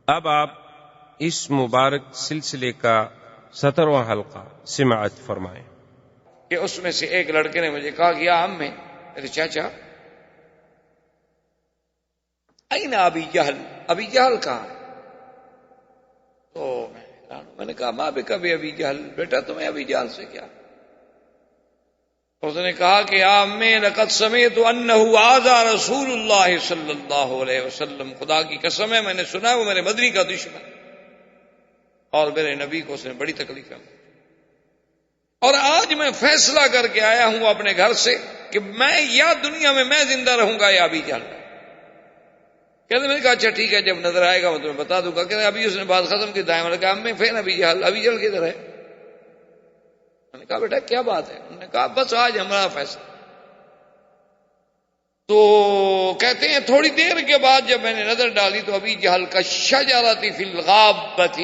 اب آپ اس مبارک سلسلے کا 17واں حلقہ سماعت فرمائیں کہ اس میں سے ایک لڑکے نے مجھے کہا کہ یا عمّی، میرے چاچا، این ابی جہل، ابی جہل کہاں ہے؟ تو میں نے کہا ماں بک ابی جہل، بیٹا تمہیں ابی جہل سے کیا؟ اس نے کہا کہ یا عمّی لقد سمعت انہ آذى رسول اللہ صلی اللہ علیہ وسلم، خدا کی قسم ہے میں نے سنا وہ میرے مدنی کا دشمن اور میرے نبی کو اس نے بڑی تکلیف ہے، اور آج میں فیصلہ کر کے آیا ہوں اپنے گھر سے کہ میں یا دنیا میں زندہ رہوں گا یا ابی جہل۔ کہتے میں نے کہا اچھا ٹھیک ہے، جب نظر آئے گا میں تمہیں بتا دوں گا۔ کہتے ابھی اس نے بات ختم کی، دائیں میں نے کہا میں فین ابی جہل کدھر ہے؟ میں نے کہا بیٹا کیا بات ہے؟ انہوں نے کہا بس آج ہمارا فیصلہ۔ تو کہتے ہیں تھوڑی دیر کے بعد جب میں نے نظر ڈالی تو ابی جہل کا شجرۃ فی الغابۃ،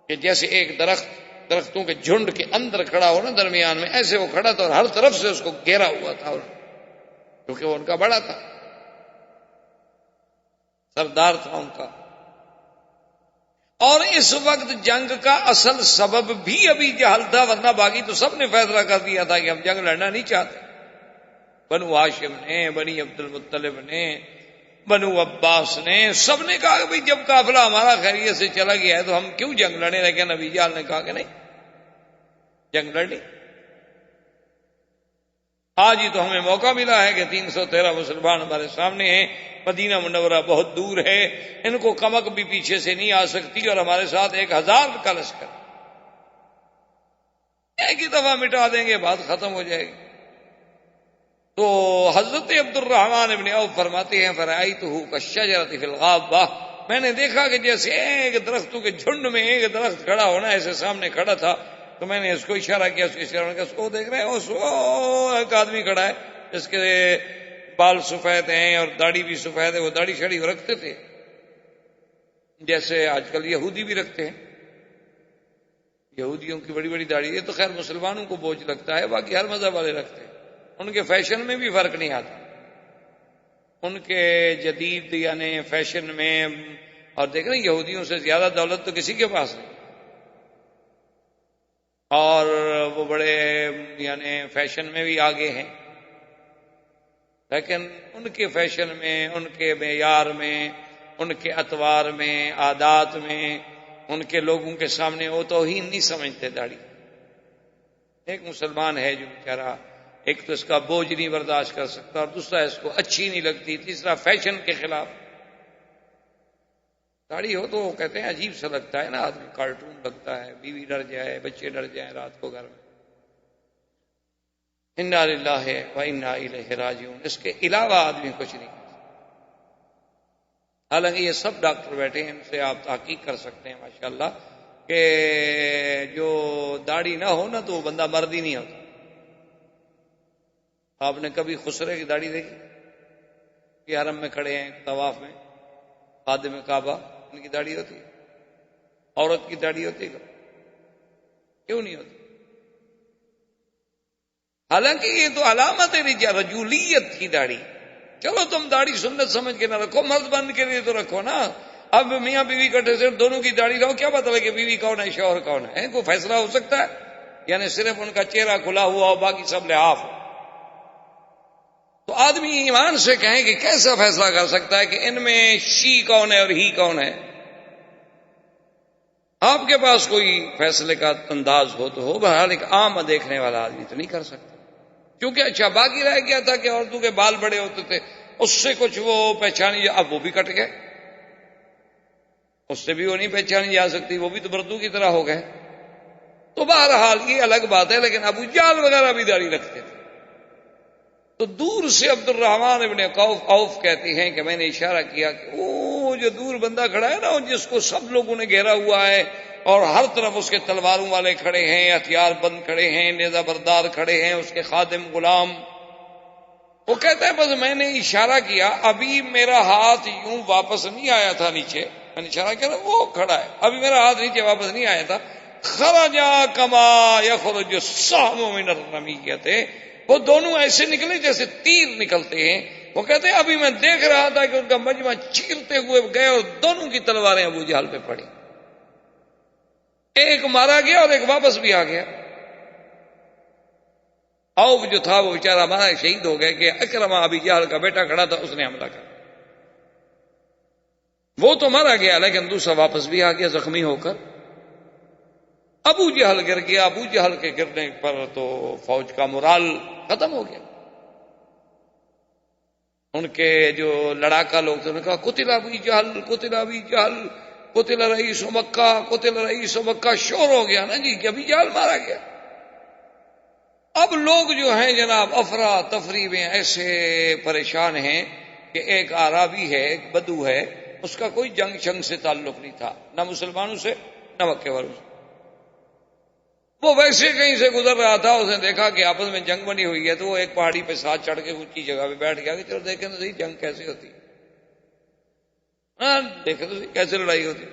کہ جیسے ایک درختوں کے جھنڈ کے اندر کھڑا ہو نا درمیان میں، ایسے وہ کھڑا تھا اور ہر طرف سے اس کو گھیرا ہوا تھا، کیونکہ وہ ان کا بڑا تھا، سردار تھا ان کا۔ اور اس وقت جنگ کا اصل سبب بھی ابی جہل تھا، ورنہ باقی تو سب نے فیصلہ کر دیا تھا کہ ہم جنگ لڑنا نہیں چاہتے۔ بنو ہاشم نے، بنی عبد المطلب نے، بنو عباس نے، سب نے کہا کہ بھئی جب قافلہ ہمارا خیریت سے چلا گیا ہے تو ہم کیوں جنگ لڑیں، لیکن ابی جہل نے کہا کہ نہیں جنگ لڑنی۔ آج ہی تو ہمیں موقع ملا ہے کہ 313 مسلمان ہمارے سامنے ہیں، مدینہ منورہ بہت دور ہے، ان کو کمک بھی پیچھے سے نہیں آ سکتی، اور ہمارے ساتھ 1000 کا لشکر، ایک ہی دفعہ مٹا دیں گے، بات ختم ہو جائے گی۔ تو حضرت عبد الرحمن ابن عوف فرماتے ہیں فرأیتہ کالشجرۃ فی الغابۃ، میں نے دیکھا کہ جیسے ایک درختوں کے جھنڈ میں ایک درخت کھڑا ہونا ایسے سامنے کھڑا تھا، تو میں نے اس کو اشارہ کیا، اس کو اشارہ کیا، اس کو دیکھ رہے ہیں ایک آدمی کھڑا ہے جس کے بال سفید ہیں اور داڑھی بھی سفید ہے، وہ داڑھی شاڑھی رکھتے تھے جیسے آج کل یہودی بھی رکھتے ہیں، یہودیوں کی بڑی بڑی داڑھی، یہ تو خیر مسلمانوں کو بوجھ لگتا ہے، باقی ہر مذہب والے رکھتے ہیں، ان کے فیشن میں بھی فرق نہیں آتا، ان کے جدید یعنی فیشن میں، اور دیکھ رہے ہیں یہودیوں سے زیادہ دولت تو کسی کے پاس نہیں، اور وہ بڑے یعنی فیشن میں بھی آگے ہیں، لیکن ان کے فیشن میں، ان کے معیار میں، ان کے اطوار میں، عادات میں، ان کے لوگوں کے سامنے وہ توہین نہیں سمجھتے داڑھی۔ ایک مسلمان ہے جو بیچارہ ایک تو اس کا بوجھ نہیں برداشت کر سکتا، اور دوسرا اس کو اچھی نہیں لگتی، تیسرا فیشن کے خلاف۔ داڑھی ہو تو کہتے ہیں عجیب سا لگتا ہے نا، آدمی کارٹون لگتا ہے، بیوی ڈر جائے، بچے ڈر جائیں رات کو گھر میں۔ انا للہ و انا الیہ راجعون، اس کے علاوہ آدمی کچھ نہیں کر سکتا۔ حالانکہ یہ سب ڈاکٹر بیٹھے ہیں، ان سے آپ تحقیق کر سکتے ہیں ماشاءاللہ کہ جو داڑھی نہ ہو نا تو وہ بندہ مرد ہی نہیں ہوتا۔ آپ نے کبھی خسرے کی داڑھی دیکھی؟ یہ حرم میں کھڑے ہیں طواف میں، خادم کعبہ، ان کی داڑھی ہوتی ہے؟ عورت کی داڑھی ہوتی ہے کیوں نہیں ہوتی؟ حالانکہ یہ تو علامت ہے رجولیت کی داڑھی۔ چلو تم داڑھی سنت سمجھ کے نہ رکھو، مرد بن کے لیے تو رکھو نا۔ اب میاں بیوی کٹھے سے دونوں کی داڑھی رہو، کیا پتہ لگے بیوی کون ہے شوہر کون ہے؟ کوئی فیصلہ ہو سکتا ہے؟ یعنی صرف ان کا چہرہ کھلا ہوا ہو، باقی سب لحاف ہو، تو آدمی ایمان سے کہیں کہ کیسا فیصلہ کر سکتا ہے کہ ان میں شی کون ہے اور ہی کون ہے؟ آپ کے پاس کوئی فیصلے کا انداز ہو تو ہو، بہرحال ایک عام دیکھنے والا آدمی تو نہیں کر سکتا، کیونکہ اچھا باقی رہ گیا تھا کہ عورتوں کے بال بڑے ہوتے تھے، اس سے کچھ وہ پہچانی، اب وہ بھی کٹ گئے، اس سے بھی وہ نہیں پہچانی جا سکتی، وہ بھی تو مردوں کی طرح ہو گئے۔ تو بہرحال یہ الگ بات ہے، لیکن ابو جہل وغیرہ بھی داڑھی رکھتے تھے۔ تو دور سے عبد الرحمن ابن عوف کہتے ہیں کہ میں نے اشارہ کیا کہ وہ جو دور بندہ کھڑا ہے نا، جس کو سب لوگوں نے گھیرا ہوا ہے اور ہر طرف اس کے تلواروں والے کھڑے ہیں، ہتھیار بند کھڑے ہیں، نیزہ بردار کھڑے ہیں، اس کے خادم غلام، وہ کہتا ہے بس میں نے اشارہ کیا، ابھی میرا ہاتھ یوں واپس نہیں آیا تھا نیچے، میں نے اشارہ کیا وہ کھڑا ہے، ابھی میرا ہاتھ نیچے واپس نہیں آیا تھا، خرجا کما یخرج السهم من الرمیۃ، وہ دونوں ایسے نکلے جیسے تیر نکلتے ہیں، وہ کہتے ہیں ابھی میں دیکھ رہا تھا کہ ان کا مجمع چیرتے ہوئے گئے اور دونوں کی تلواریں ابو جہل پہ پڑی، ایک مارا گیا اور ایک واپس بھی آ گیا۔ عوف جو تھا وہ بیچارہ ہمارا شہید ہو گیا کہ اکرمہ ابی جہل کا بیٹا کھڑا تھا، اس نے حملہ کر، وہ تو مارا گیا لیکن دوسرا واپس بھی آ گیا زخمی ہو کر۔ ابو جہل گر گیا، ابو جہل کے گرنے پر تو فوج کا مورال ختم ہو گیا۔ ان کے جو لڑاکا لوگ تھے انہوں نے کہا قتل ابی جہل، قتل ابی جہل، قتل رئیس مکہ، قتل رئیس مکہ، شور ہو گیا نا جی کہ ابی جہل مارا گیا۔ اب لوگ جو ہیں جناب افراتفری میں ایسے پریشان ہیں کہ ایک عربی ہے، ایک بدو ہے، اس کا کوئی جنگ شنگ سے تعلق نہیں تھا، نہ مسلمانوں سے نہ مکے والوں سے، وہ ویسے کہیں سے گزر رہا تھا، اس نے دیکھا کہ آپس میں جنگ بنی ہوئی ہے تو وہ ایک پہاڑی پہ ساتھ چڑھ کے اونچی جگہ پہ بیٹھ گیا کہ چلو دیکھیں تو صحیح جنگ کیسے ہوتی ہے، ہاں دیکھیں تو صحیح کیسے لڑائی ہوتی ہے۔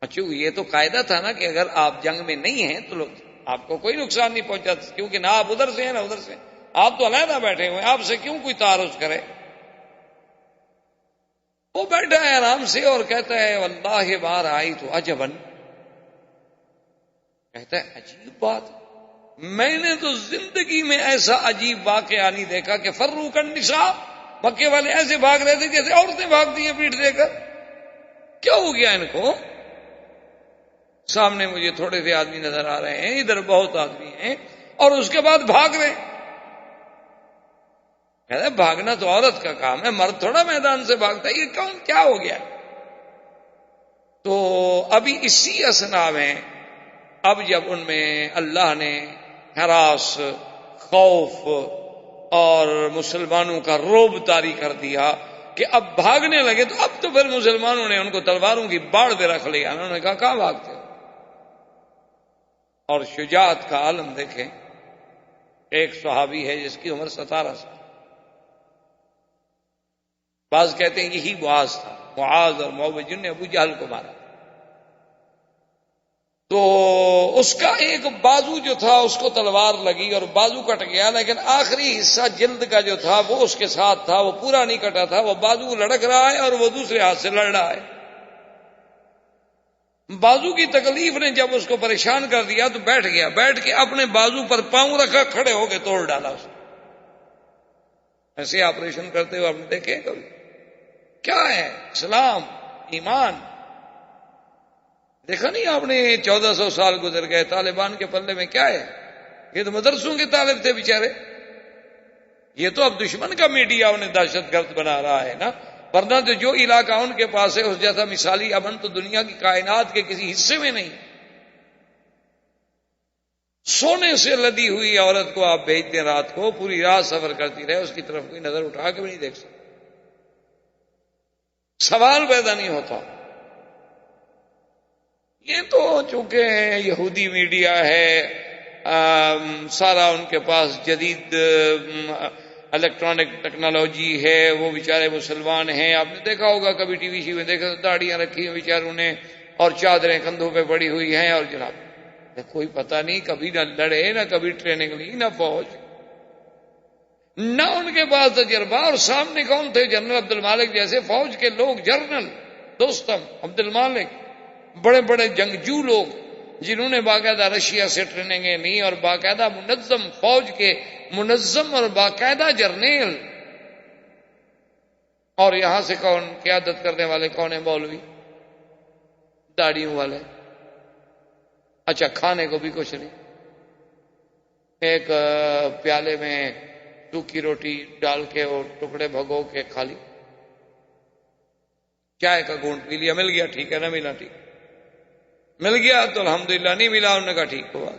اچھا یہ تو قاعدہ تھا نا کہ اگر آپ جنگ میں نہیں ہیں تو آپ کو کوئی نقصان نہیں پہنچا، کیونکہ نہ آپ ادھر سے ہیں نہ ادھر سے، آپ تو علیحدہ بیٹھے ہوئے ہیں، آپ سے کیوں کوئی تعارض کرے۔ وہ بیٹھا ہے آرام سے اور کہتا ہے واللہ بار آئی تو عجبن، کہتا ہے عجیب بات، میں نے تو زندگی میں ایسا عجیب واقعہ نہیں دیکھا کہ فروق النساء، مکے والے ایسے بھاگ رہے تھے جیسے عورتیں بھاگتی ہیں پیٹھ دے کر، کیا ہو گیا ان کو؟ سامنے مجھے تھوڑے سے آدمی نظر آ رہے ہیں، ادھر بہت آدمی ہیں اور اس کے بعد بھاگ رہے ہیں۔ کہتا ہے بھاگنا تو عورت کا کام ہے، مرد تھوڑا میدان سے بھاگتا ہے، یہ کون کیا ہو گیا؟ تو ابھی اسی اسنا میں اب جب ان میں اللہ نے ہراس، خوف اور مسلمانوں کا رعب طاری کر دیا کہ اب بھاگنے لگے، تو اب تو پھر مسلمانوں نے ان کو تلواروں کی باڑ پہ رکھ لیا، انہوں نے کہا کہاں بھاگتے ہو؟ اور شجاعت کا عالم دیکھیں، ایک صحابی ہے جس کی عمر 17 سال، بعض کہتے ہیں یہی معاذ تھا، معاذ اور معوذ جن نے ابو جہل کو مارا، تو اس کا ایک بازو جو تھا اس کو تلوار لگی اور بازو کٹ گیا، لیکن آخری حصہ جلد کا جو تھا وہ اس کے ساتھ تھا، وہ پورا نہیں کٹا تھا، وہ بازو لڑک رہا ہے اور وہ دوسرے ہاتھ سے لڑ رہا ہے۔ بازو کی تکلیف نے جب اس کو پریشان کر دیا تو بیٹھ گیا، بیٹھ کے اپنے بازو پر پاؤں رکھا، کھڑے ہو کے توڑ ڈالا اس نے۔ ایسے آپریشن کرتے ہوئے آپ نے دیکھے کبھی؟ کیا ہے اسلام، ایمان؟ دیکھا نہیں آپ نے 1400 سال گزر گئے، طالبان کے پلے میں کیا ہے؟ یہ تو مدرسوں کے طالب تھے بیچارے، یہ تو اب دشمن کا میڈیا انہیں دہشت گرد بنا رہا ہے نا، ورنہ تو جو علاقہ ان کے پاس ہے اس جیسا مثالی امن تو دنیا کی کائنات کے کسی حصے میں نہیں۔ سونے سے لدی ہوئی عورت کو آپ بھیجتے ہیں رات کو، پوری رات سفر کرتی رہے، اس کی طرف کوئی نظر اٹھا کے بھی نہیں دیکھ سکتا، سوال پیدا نہیں ہوتا۔ یہ تو چونکہ یہودی میڈیا ہے، سارا ان کے پاس جدید الیکٹرانک ٹیکنالوجی ہے، وہ بیچارے مسلمان ہیں، آپ نے دیکھا ہوگا کبھی ٹی وی میں دیکھا، داڑیاں رکھی ہیں بیچاروں نے اور چادریں کندھوں پہ پڑی ہوئی ہیں، اور جناب کوئی پتہ نہیں، کبھی نہ لڑے، نہ کبھی ٹریننگ لی، نہ فوج، نہ ان کے پاس تجربہ، اور سامنے کون تھے؟ جنرل عبد المالک جیسے فوج کے لوگ، جنرل دوستم عبد المالک، بڑے بڑے جنگجو لوگ جنہوں نے باقاعدہ رشیا سے ٹریننگیں لی اور باقاعدہ منظم فوج کے منظم اور باقاعدہ جرنیل، اور یہاں سے کون قیادت کرنے والے؟ کون ہیں؟ مولوی داڑیوں والے، اچھا کھانے کو بھی کچھ نہیں، ایک پیالے میں سوکھی روٹی ڈال کے اور ٹکڑے بھگو کے کھا لی، چائے کا گھونٹ پی لیا، مل گیا ٹھیک ہے، نہ ملا ٹھیک، مل گیا تو الحمدللہ، نہیں ملا انہوں نے کہا ٹھیک ہوا۔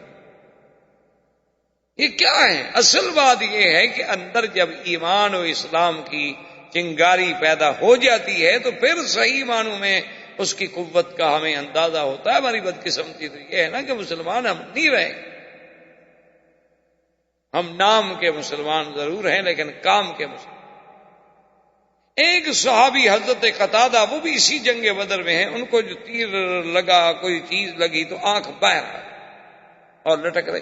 یہ کیا ہے؟ اصل بات یہ ہے کہ اندر جب ایمان و اسلام کی چنگاری پیدا ہو جاتی ہے تو پھر صحیح معنوں میں اس کی قوت کا ہمیں اندازہ ہوتا ہے۔ ہماری بدقسمتی تو یہ ہے نا کہ مسلمان ہم نہیں رہے، ہم نام کے مسلمان ضرور ہیں لیکن کام کے مسلمان۔ ایک صحابی حضرت قتادہ، وہ بھی اسی جنگ بدر میں ہیں، ان کو جو تیر لگا، کوئی چیز لگی تو آنکھ باہر اور لٹک رہی۔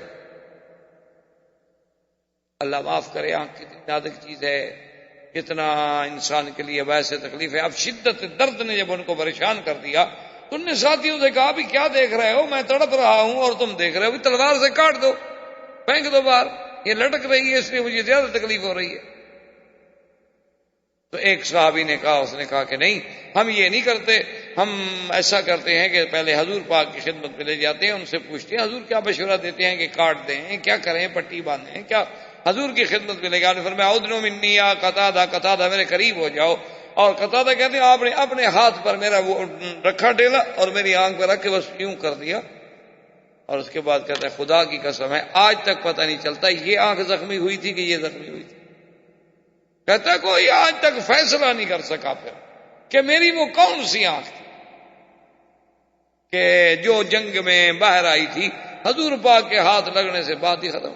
اللہ معاف کرے، آنکھ کتنی نازک چیز ہے، اتنا انسان کے لیے ویسے تکلیف ہے. اب شدت درد نے جب ان کو پریشان کر دیا تو ان نے ساتھیوں سے کہا بھی کیا دیکھ رہے ہو, میں تڑپ رہا ہوں اور تم دیکھ رہے ہو, تلوار سے کاٹ دو, پھینک دو باہر, یہ لٹک رہی ہے اس لیے مجھے زیادہ تکلیف ہو رہی ہے. تو ایک صحابی نے کہا, اس نے کہا کہ نہیں, ہم یہ نہیں کرتے, ہم ایسا کرتے ہیں کہ پہلے حضور پاک کی خدمت میں لے جاتے ہیں, ان سے پوچھتے ہیں حضور کیا مشورہ دیتے ہیں کہ کاٹ دیں, کیا کریں, پٹی باندھیں, کیا. حضور کی خدمت میں لے گیا, فرمایا اودنو منی یا قتادہ, قتادہ میرے قریب ہو جاؤ. اور قتادہ کہتے ہیں آپ نے اپنے ہاتھ پر میرا وہ رکھا ڈیلا اور میری آنکھ پہ رکھ کے بس یوں کر دیا, اور اس کے بعد کہتا ہے خدا کی قسم ہے آج تک پتہ نہیں چلتا یہ آنکھ زخمی ہوئی تھی کہ یہ زخمی ہوئی تھی. کہتا ہے کوئی آج تک فیصلہ نہیں کر سکا پھر کہ میری وہ کون سی آنکھ تھی کہ جو جنگ میں باہر آئی تھی, حضور پاک کے ہاتھ لگنے سے بات ہی ختم.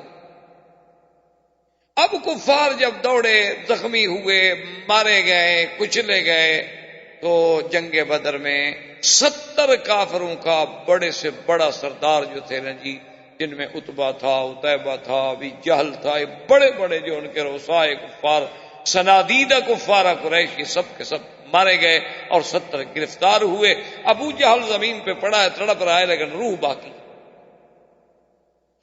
اب کفار جب دوڑے, زخمی ہوئے, مارے گئے, کچلے گئے, تو جنگ بدر میں 70 کافروں کا بڑے سے بڑا سردار جو تھے نا جی, جن میں عتبہ تھا, عتیبہ تھا, ابی جہل تھا, یہ بڑے بڑے جو ان کے رؤسائے کفار, سنادیدہ کفار قریش, یہ سب کے سب مارے گئے اور 70 گرفتار ہوئے. ابو جہل زمین پہ پڑا ہے, تڑپ رہا ہے, لیکن روح باقی.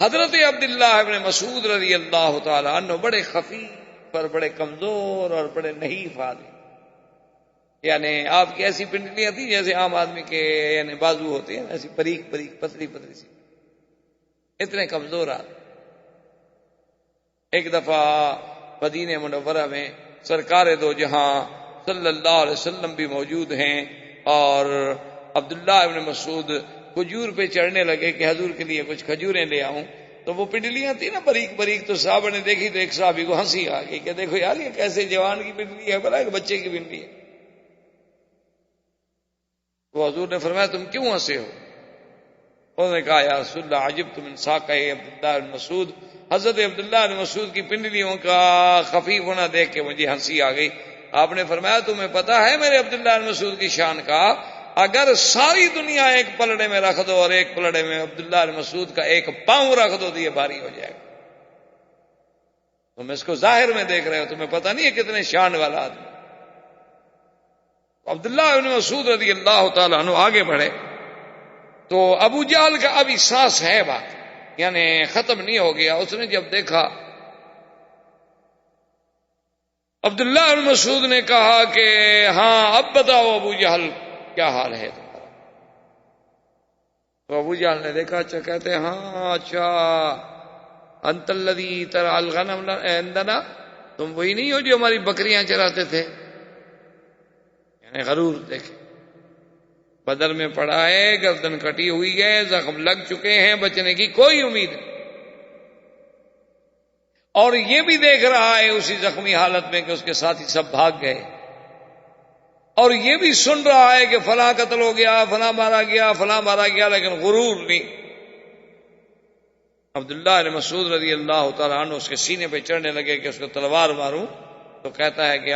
حضرت عبداللہ ابن مسعود رضی اللہ تعالیٰ عنہ بڑے خفیف اور بڑے کمزور اور بڑے نحیف آدمی, یعنی آپ کی ایسی پنڈلیاں تھیں جیسے عام آدمی کے یعنی بازو ہوتے ہیں, ایسی باریک باریک پتلی پتلی سی, اتنے کمزور آدمی. ایک دفعہ مدینہ منورہ میں سرکار دو جہاں صلی اللہ علیہ وسلم بھی موجود ہیں, اور عبداللہ ابن مسعود کھجور پہ چڑھنے لگے کہ حضور کے لیے کچھ کھجوریں لے آؤں. تو وہ پنڈلیاں تھیں نا باریک باریک, تو صحابہ نے دیکھی تو ایک صحابی کو ہنسی آ گئی کہ دیکھو یار یہ کیسے جوان کی پنڈلی ہے, بلا ایک بچے کی پنڈلی ہے. وہ حضور نے فرمایا تم کیوں ہنسے ہو؟ انہوں نے کہا یا رسول اللہ عجبت من ساقہ عبداللہ بن مسعود, حضرت عبداللہ بن مسعود کی پنڈلیوں کا خفیف ہونا دیکھ کے مجھے ہنسی آ گئی. آپ نے فرمایا تمہیں پتا ہے میرے عبداللہ بن مسعود کی شان کا, اگر ساری دنیا ایک پلڑے میں رکھ دو اور ایک پلڑے میں عبداللہ بن مسعود کا ایک پاؤں رکھ دو تو یہ بھاری ہو جائے گا. تم اس کو ظاہر میں دیکھ رہے ہو, تمہیں پتہ نہیں ہے کتنے شان والا آدمی. عبداللہ بن مسعود رضی اللہ تعالیٰ عنہ آگے بڑھے تو ابو جہل کا اب احساس ہے بات, یعنی ختم نہیں ہو گیا. اس نے جب دیکھا عبداللہ بن مسعود نے کہا کہ ہاں اب بتاؤ ابو جہل کیا حال ہے تمہارا. تو ابو جہل نے دیکھا, اچھا کہتے ہیں ہاں اچھا انت الذی ترعی الغنم عندنا, تم وہی نہیں ہو جو ہماری بکریاں چراتے تھے. یعنی غرور دیکھیں, بدر میں پڑا ہے, گردن کٹی ہوئی ہے, زخم لگ چکے ہیں, بچنے کی کوئی امید نہیں. اور یہ بھی دیکھ رہا ہے اسی زخمی حالت میں کہ اس کے ساتھی سب بھاگ گئے, اور یہ بھی سن رہا ہے کہ فلاں قتل ہو گیا, فلاں مارا گیا, فلاں مارا گیا, لیکن غرور نہیں. عبداللہ بن مسعود رضی اللہ تعالیٰ عنہ اس کے سینے پہ چڑھنے لگے کہ اس کو تلوار ماروں, تو کہتا ہے کہ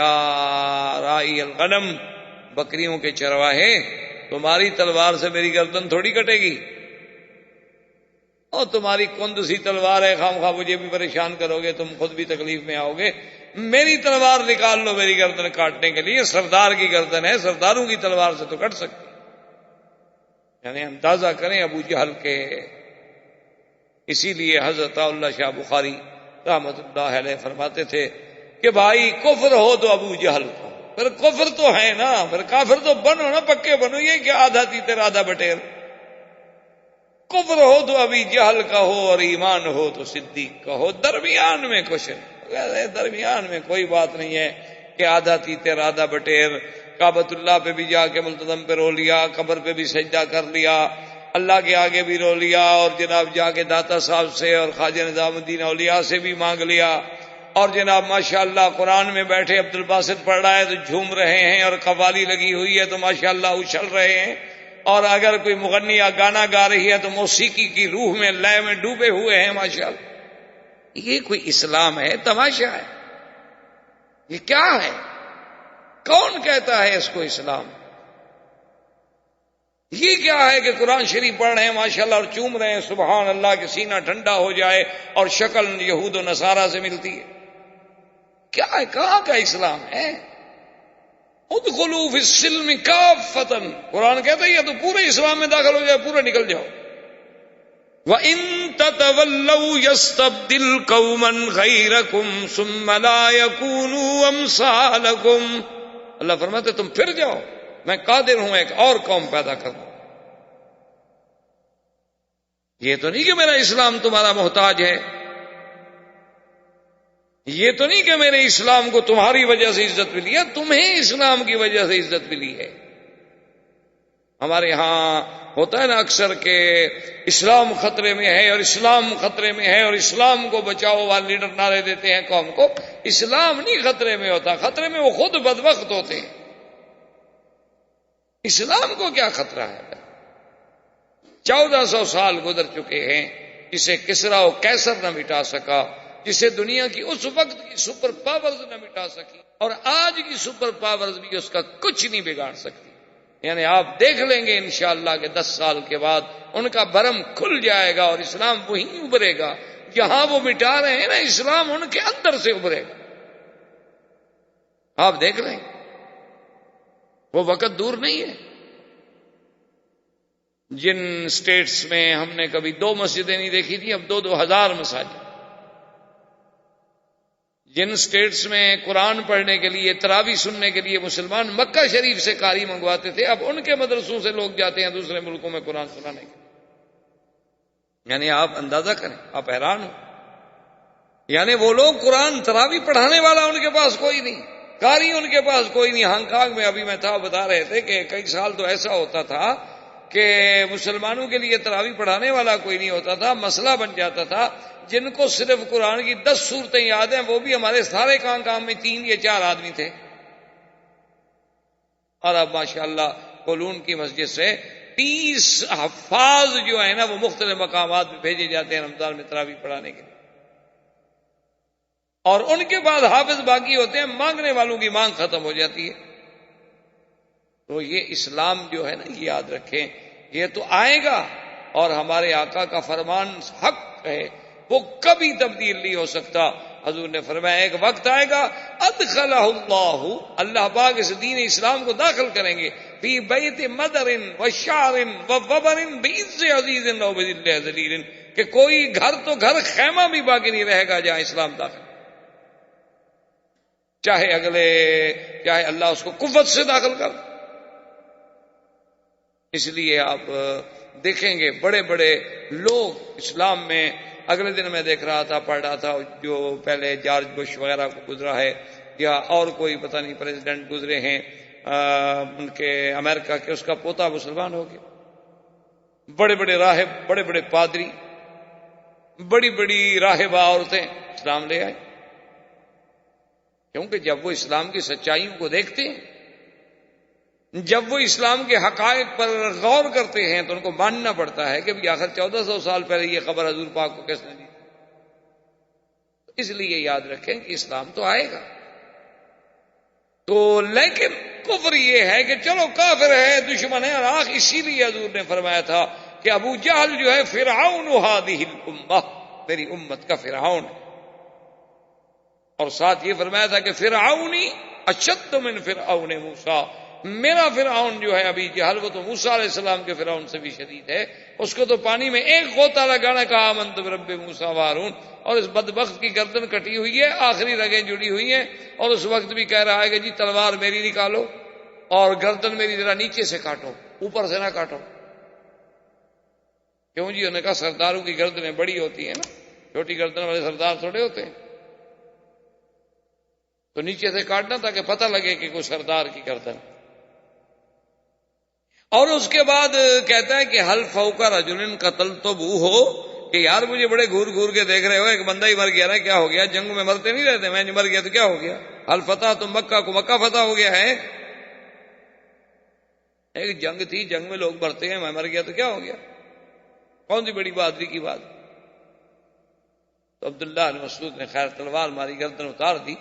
رائی الغنم, بکریوں کے چرواہے, تمہاری تلوار سے میری گردن تھوڑی کٹے گی, اور تمہاری کند سی تلوار ہے, خام خواہ مجھے بھی پریشان کرو گے, تم خود بھی تکلیف میں آؤ گے. میری تلوار نکال لو میری گردن کاٹنے کے لیے, سردار کی گردن ہے, سرداروں کی تلوار سے تو کٹ سکتی. یعنی اندازہ کریں ابو جہل کے. اسی لیے حضرت اللہ شاہ بخاری رحمۃ اللہ علیہ فرماتے تھے کہ بھائی کفر ہو تو ابو جہل کو, پھر کفر تو ہے نا, پھر کافر تو بنو نا, پکے بنو. یہ کہ آدھا تیتر آدھا بٹیر. کفر ہو تو ابھی جہل کا ہو, اور ایمان ہو تو صدیق کا ہو. درمیان میں کچھ ہے, درمیان میں کوئی بات نہیں ہے کہ آدھا تیتر آدھا بٹیر. کعبۃ اللہ پہ بھی جا کے ملتزم پہ رو لیا, قبر پہ بھی سجدہ کر لیا, اللہ کے آگے بھی رو لیا, اور جناب جا کے داتا صاحب سے اور خواجہ نظام الدین اولیاء سے بھی مانگ لیا, اور جناب ماشاءاللہ قرآن میں بیٹھے عبد الباسط پڑھ رہا ہے تو جھوم رہے ہیں, اور قوالی لگی ہوئی ہے تو ماشاءاللہ اچھل رہے ہیں, اور اگر کوئی مغنی یا گانا گا رہی ہے تو موسیقی کی روح میں لے میں ڈوبے ہوئے ہیں ماشاءاللہ. یہ کوئی اسلام ہے؟ تماشا ہے. یہ کیا ہے؟ کون کہتا ہے اس کو اسلام؟ یہ کیا ہے کہ قرآن شریف پڑھ رہے ہیں ماشاءاللہ اور چوم رہے ہیں, سبحان اللہ, کہ سینہ ٹھنڈا ہو جائے اور شکل یہود و نصارہ سے ملتی ہے. کیا ہے؟ کہاں کا اسلام ہے؟ ادخلوا فی السلم کافۃ، قرآن کہتا ہے یا تو پورے اسلام میں داخل ہو جائے، پورا نکل جاؤ. وَإِن تَتَوَلَّوْا يَسْتَبْدِلْ قَوْمًا غَيْرَكُمْ ثُمَّ لَا يَكُونُوا أَمْثَالَكُمْ. اللہ فرماتے تم پھر جاؤ، میں قادر ہوں ایک اور قوم پیدا کر دوں. یہ تو نہیں کہ میرا اسلام تمہارا محتاج ہے، یہ تو نہیں کہ میرے اسلام کو تمہاری وجہ سے عزت ملی ہے، تمہیں اسلام کی وجہ سے عزت ملی ہے. ہمارے ہاں ہوتا ہے نا اکثر کہ اسلام خطرے میں ہے اور اسلام خطرے میں ہے اور اسلام کو بچاؤ والے لیڈر نعرے دیتے ہیں قوم کو. اسلام نہیں خطرے میں ہوتا، خطرے میں وہ خود بدبخت ہوتے ہیں. اسلام کو کیا خطرہ ہے؟ 1400 سال گزر چکے ہیں، جسے کسرا و کیسر نہ مٹا سکا، جسے دنیا کی اس وقت کی سپر پاورز نہ مٹا سکی، اور آج کی سپر پاورز بھی اس کا کچھ نہیں بگاڑ سکتی. یعنی آپ دیکھ لیں گے انشاءاللہ کہ 10 سال کے بعد ان کا برم کھل جائے گا اور اسلام وہیں ابھرے گا جہاں وہ مٹا رہے ہیں نا، اسلام ان کے اندر سے ابھرے گا. آپ دیکھ لیں، وہ وقت دور نہیں ہے. جن سٹیٹس میں ہم نے کبھی 2 مسجدیں نہیں دیکھی تھی، اب 2,000 مساجد. جن سٹیٹس میں قرآن پڑھنے کے لیے، تراویح سننے کے لیے مسلمان مکہ شریف سے قاری منگواتے تھے، اب ان کے مدرسوں سے لوگ جاتے ہیں دوسرے ملکوں میں قرآن سنانے کے. یعنی آپ اندازہ کریں، آپ حیران ہو. یعنی وہ لوگ قرآن تراویح پڑھانے والا ان کے پاس کوئی نہیں، قاری ان کے پاس کوئی نہیں. ہانگ کانگ میں ابھی میں تھا، بتا رہے تھے کہ کئی سال تو ایسا ہوتا تھا کہ مسلمانوں کے لیے تراویح پڑھانے والا کوئی نہیں ہوتا تھا. مسئلہ بن جاتا تھا جن کو صرف قرآن کی 10 سورتیں یاد ہیں، وہ بھی ہمارے سارے کام میں 3 یا 4 آدمی تھے. اور اب ماشاءاللہ کولون کی مسجد سے 30 حفاظ جو ہیں نا، وہ مختلف مقامات میں بھیجے جاتے ہیں رمضان میں تراویح پڑھانے کے لیے. اور ان کے بعد حافظ باقی ہوتے ہیں، مانگنے والوں کی مانگ ختم ہو جاتی ہے. تو یہ اسلام جو ہے نا، یہ یاد رکھیں، یہ تو آئے گا اور ہمارے آقا کا فرمان حق ہے، وہ کبھی تبدیل نہیں ہو سکتا. حضور نے فرمایا ایک وقت آئے گا ادخلہ اللہ پاک اس دین اسلام کو داخل کریں گے فی بیت مدر وشعر ووبر بعز عزیز و بذل ذلیل، کہ کوئی گھر تو گھر، خیمہ بھی باقی نہیں رہے گا جہاں اسلام داخل، چاہے اللہ اس کو قوت سے داخل کر. اس لیے آپ دیکھیں گے بڑے بڑے لوگ اسلام میں. اگلے دن میں دیکھ رہا تھا، پڑھ رہا تھا، جو پہلے جارج بش وغیرہ کو گزرا ہے یا اور کوئی پتہ نہیں پریزیڈنٹ گزرے ہیں ان کے امریکہ کے، اس کا پوتا مسلمان ہو گیا. بڑے بڑے راہب، بڑے بڑے پادری، بڑی بڑی راہبہ عورتیں اسلام لے آئے، کیونکہ جب وہ اسلام کی سچائیوں کو دیکھتے ہیں، جب وہ اسلام کے حقائق پر غور کرتے ہیں، تو ان کو ماننا پڑتا ہے کہ بھی آخر 1400 سال پہلے یہ خبر حضور پاک کو کس نے دی. اس لیے یاد رکھیں کہ اسلام تو آئے گا. تو لیکن کفر یہ ہے کہ چلو کافر ہے، دشمن ہے، اور اسی لیے حضور نے فرمایا تھا کہ ابو جہل جو ہے فرعون ہذہ الامہ، میری امت کا فرعون ہے. اور ساتھ یہ فرمایا تھا کہ فرعونی اشد من فرعون موسیٰ، میرا فرعون جو ہے ابھی جہل، وہ تو موسیٰ علیہ السلام کے فرعون سے بھی شدید ہے. اس کو تو پانی میں ایک غوطہ لگانا کہا آمنت برب موسیٰ و ہارون، اور اس بدبخت کی گردن کٹی ہوئی ہے، آخری رگیں جڑی ہوئی ہیں، اور اس وقت بھی کہہ رہا ہے کہ جی تلوار میری نکالو اور گردن میری ذرا نیچے سے کاٹو، اوپر سے نہ کاٹو. کیوں جی؟ انہوں نے کہا سرداروں کی گردنیں بڑی ہوتی ہیں نا، چھوٹی گردن والے سردار تھوڑے ہوتے ہیں، تو نیچے سے کاٹنا تاکہ پتہ لگے کہ کوئی سردار کی گردن. اور اس کے بعد کہتا ہے کہ حل فوق رجل قتلتموہ ہو، کہ یار مجھے بڑے گھور گھور کے دیکھ رہے ہو، ایک بندہ ہی مر گیا نا، کیا ہو گیا؟ جنگ میں مرتے نہیں رہتے، میں مر گیا تو کیا ہو گیا؟ حل فتح تم مکہ کو، مکہ فتح ہو گیا ہے. ایک جنگ تھی، جنگ میں لوگ مرتے ہیں، میں مر گیا تو کیا ہو گیا؟ کون سی بڑی بہادری کی بات؟ تو عبداللہ بن مسعود نے خیر تلوار ماری، گردن اتار دی.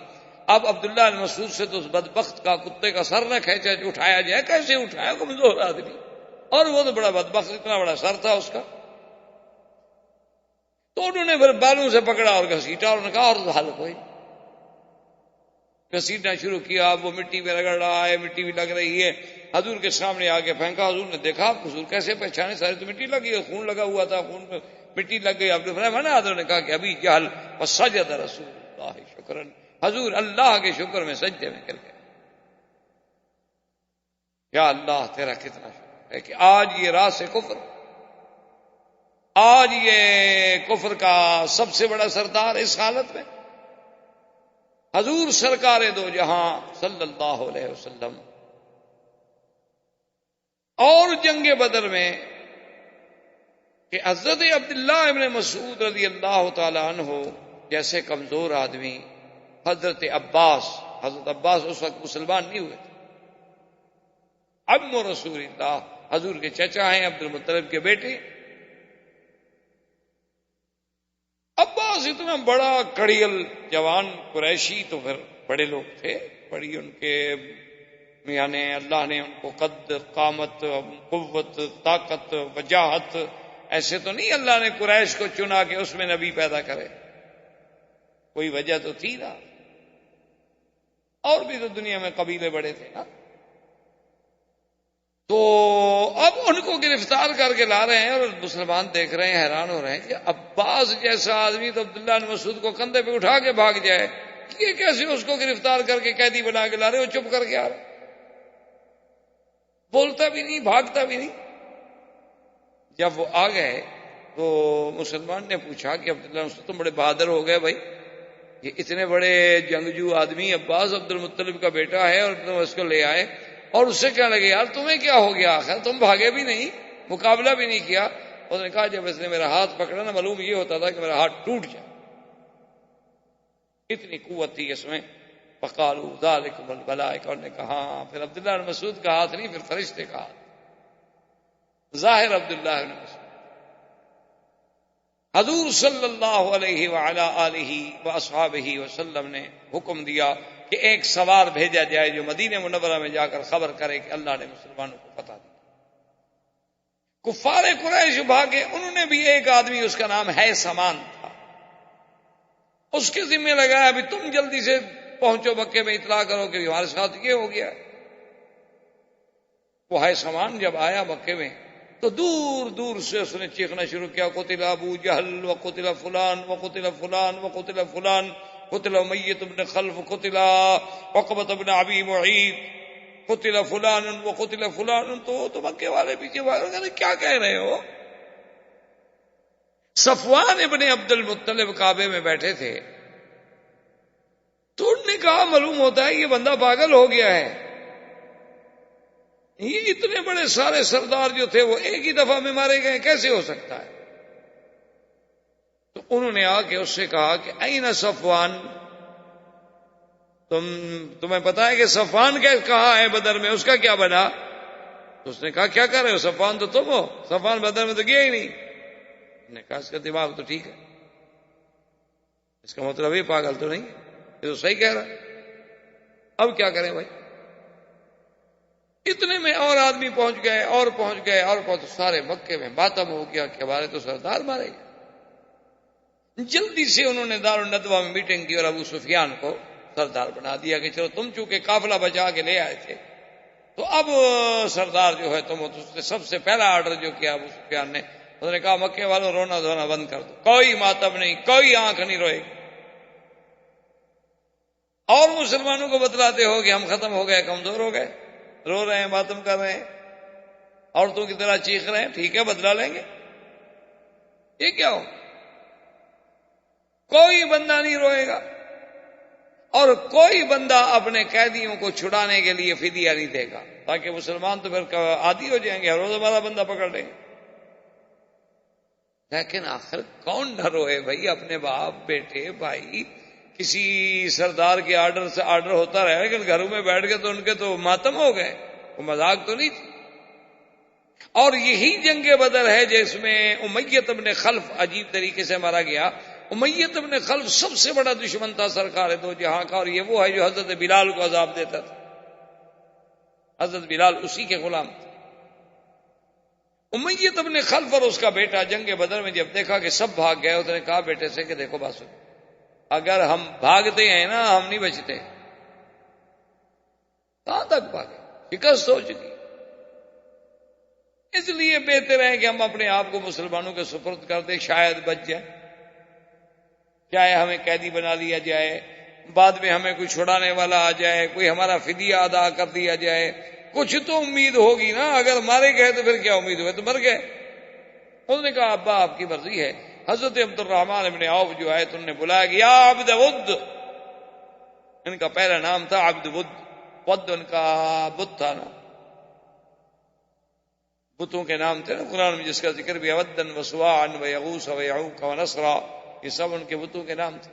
اب عبداللہ بن مسعود سے تو اس بدبخت کا کتے کا سر نہ کھینچا اٹھایا جائے، کیسے اٹھایا؟ کمزور آدمی، اور وہ تو بڑا بدبخت، اتنا بڑا سر تھا اس کا. تو انہوں نے پھر بالوں سے پکڑا اور گھسیٹا، اور نے کہا اور تو حل کوئی. گھسیٹنا شروع کیا، اب وہ مٹی میں رگڑ رہا ہے، مٹی بھی لگ رہی ہے، حضور کے سامنے آ کے پھینکا، حضور نے دیکھا، حضور کیسے پہچانے، سارے تو مٹی لگی ہے، خون لگا ہوا تھا، خون میں مٹی لگ گئی، آپ نے فرمایا میں نے، حضرت نے کہا کہ ابھی جہل وسجد رسول اللہ شکرن، حضور اللہ کے شکر میں سجدے میں گر گئے. یا اللہ تیرا کتنا شکر ہے کہ آج یہ راس کفر، آج یہ کفر کا سب سے بڑا سردار اس حالت میں حضور سرکار دو جہاں صلی اللہ علیہ وسلم. اور جنگ بدر میں کہ حضرت عبداللہ ابن مسعود رضی اللہ تعالی عنہ جیسے کمزور آدمی، حضرت عباس اس وقت مسلمان نہیں ہوئے تھے، عم رسول اللہ، حضور کے چچا ہیں، عبد المطلب کے بیٹے. عباس اتنا بڑا کڑیل جوان قریشی، تو پھر بڑے لوگ تھے، بڑی ان کے یعنی اللہ نے ان کو قد، قامت، قوت، طاقت، وجاہت، ایسے تو نہیں اللہ نے قریش کو چنا کہ اس میں نبی پیدا کرے، کوئی وجہ تو تھی نا، اور بھی تو دنیا میں قبیلے بڑے تھے نا. تو اب ان کو گرفتار کر کے لا رہے ہیں اور مسلمان دیکھ رہے ہیں، حیران ہو رہے ہیں کہ عباس جیسا آدمی تو عبداللہ بن مسعود کو کندھے پہ اٹھا کے بھاگ جائے، یہ کیسے اس کو گرفتار کر کے قیدی بنا کے لا رہے، وہ چپ کر کے آ رہا، بولتا بھی نہیں، بھاگتا بھی نہیں. جب وہ آ گئے تو مسلمان نے پوچھا کہ عبداللہ بن مسعود تم بڑے بہادر ہو گئے بھائی، یہ اتنے بڑے جنگجو آدمی عباس عبد المطلب کا بیٹا ہے اور تم اس کو لے آئے، اور اس سے کہنے لگے یار تمہیں کیا ہو گیا، آخر تم بھاگے بھی نہیں، مقابلہ بھی نہیں کیا. اس نے کہا جب اس نے میرا ہاتھ پکڑا نا، معلوم یہ ہوتا تھا کہ میرا ہاتھ ٹوٹ جائے، اتنی قوت تھی اس میں. فقالوا ذالکم الملائکہ، انہوں نے کہا پھر عبداللہ بن مسعود کا ہاتھ نہیں، پھر فرشتے کا ہاتھ، ظاہر عبداللہ بن مسعود. حضور صلی اللہ علیہ وعلی آلہ واصحابہ وسلم نے حکم دیا کہ ایک سوار بھیجا جائے جو مدینہ منورہ میں جا کر خبر کرے کہ اللہ نے مسلمانوں کو فتح دی. کفار قریش بھاگے، انہوں نے بھی ایک آدمی، اس کا نام ہے سامان تھا، اس کے ذمہ لگایا ابھی تم جلدی سے پہنچو مکے میں، اطلاع کرو کہ ہمارے ساتھ یہ ہو گیا. وہ ہے سامان جب آیا مکے میں تو دور دور سے اس نے چیخنا شروع کیا، قتل ابو جہل وقتل فلان وقتل فلان وقتل فلان، قتل امیۃ بن خلف، قتل عقبۃ بن ابی معیط، قتل فلان وقتل فلان. تو مکے والے پیچھے والے کیا کہہ رہے ہو؟ صفوان ابن عبد المطلب کعبے میں بیٹھے تھے، تو انہوں نے کہا معلوم ہوتا ہے یہ بندہ پاگل ہو گیا ہے، یہ اتنے بڑے سارے سردار جو تھے وہ ایک ہی دفعہ میں مارے گئے، کیسے ہو سکتا ہے؟ تو انہوں نے آ کے اس سے کہا کہ این صفوان، تمہیں پتا ہے کہ صفوان کہاں ہے بدر میں، اس کا کیا بنا؟ تو اس نے کہا کیا کر رہے ہو، صفوان تو تم ہو، صفوان بدر میں تو گیا ہی نہیں. نے کہا اس کا دماغ تو ٹھیک ہے، اس کا مطلب یہ پاگل تو نہیں ہے، یہ تو صحیح کہہ رہا ہے، اب کیا کریں بھائی؟ اتنے میں اور آدمی پہنچ گئے اور پہنچ گئے اور پہنچ، سارے مکے میں ماتم ہو گیا کہ ہمارے تو سردار مارے گئے. جلدی سے انہوں نے دارالندوہ میں میٹنگ کی اور ابو سفیان کو سردار بنا دیا کہ چلو تم چونکہ قافلہ بچا کے لے آئے تھے تو اب سردار جو ہے تم. اس نے سب سے پہلا آرڈر جو کیا ابو سفیان نے، انہوں نے کہا مکے والوں رونا دھونا بند کر دو، کوئی ماتم نہیں، کوئی آنکھ نہیں روئے گی، اور مسلمانوں کو بتلاتے ہو کہ ہم ختم ہو گئے، کمزور ہو گئے، رو رہے ہیں، ماتم کر رہے ہیں، عورتوں کی طرح چیخ رہے ہیں، ٹھیک ہے بدلا لیں گے. یہ کیا ہو، کوئی بندہ نہیں روئے گا اور کوئی بندہ اپنے قیدیوں کو چھڑانے کے لیے فدیہ نہیں دے گا، تاکہ مسلمان تو پھر عادی ہو جائیں گے، ہر روز ہمارا بندہ پکڑ لیں گے. لیکن آخر کون نہ روئے بھائی، اپنے باپ بیٹے بھائی، کسی سردار کے آرڈر سے آرڈر ہوتا رہے، لیکن گھروں میں بیٹھ کے تو ان کے تو ماتم ہو گئے، وہ مذاق تو نہیں تھی. اور یہی جنگ بدر ہے جس میں امیۃ بن خلف عجیب طریقے سے مارا گیا. امیۃ بن خلف سب سے بڑا دشمن تھا سرکار دو جہاں کا، اور یہ وہ ہے جو حضرت بلال کو عذاب دیتا تھا، حضرت بلال اسی کے غلام تھے. امیۃ بن خلف اور اس کا بیٹا جنگ بدر میں جب دیکھا کہ سب بھاگ گئے، اس نے کہا بیٹے سے کہ دیکھو بات سنو، اگر ہم بھاگتے ہیں نا ہم نہیں بچتے، کہاں تک بھاگے؟ شکست ہو چکی. اس لیے بہتر ہے کہ ہم اپنے آپ کو مسلمانوں کے سپرد کر دیں، شاید بچ جائیں. چاہے ہمیں قیدی بنا لیا جائے، بعد میں ہمیں کوئی چھڑانے والا آ جائے، کوئی ہمارا فدیہ ادا کر دیا جائے، کچھ تو امید ہوگی نا. اگر مارے گئے تو پھر کیا امید ہوئے؟ تو مر گئے. انہوں نے کہا ابا آپ کی مرضی ہے. حضرت عبد الرحمن ابن عوف جو ہے تو انہوں نے بلایا کہ یا عبد ود، ان کا پہلا نام تھا عبد ود. ود ان کا بت تھا نا، بتوں کے نام تھے نا قرآن میں جس کا ذکر بھی، ودن و سواعن و یغوث و یعوق و نصرا، یہ سب ان کے بتوں کے نام تھے.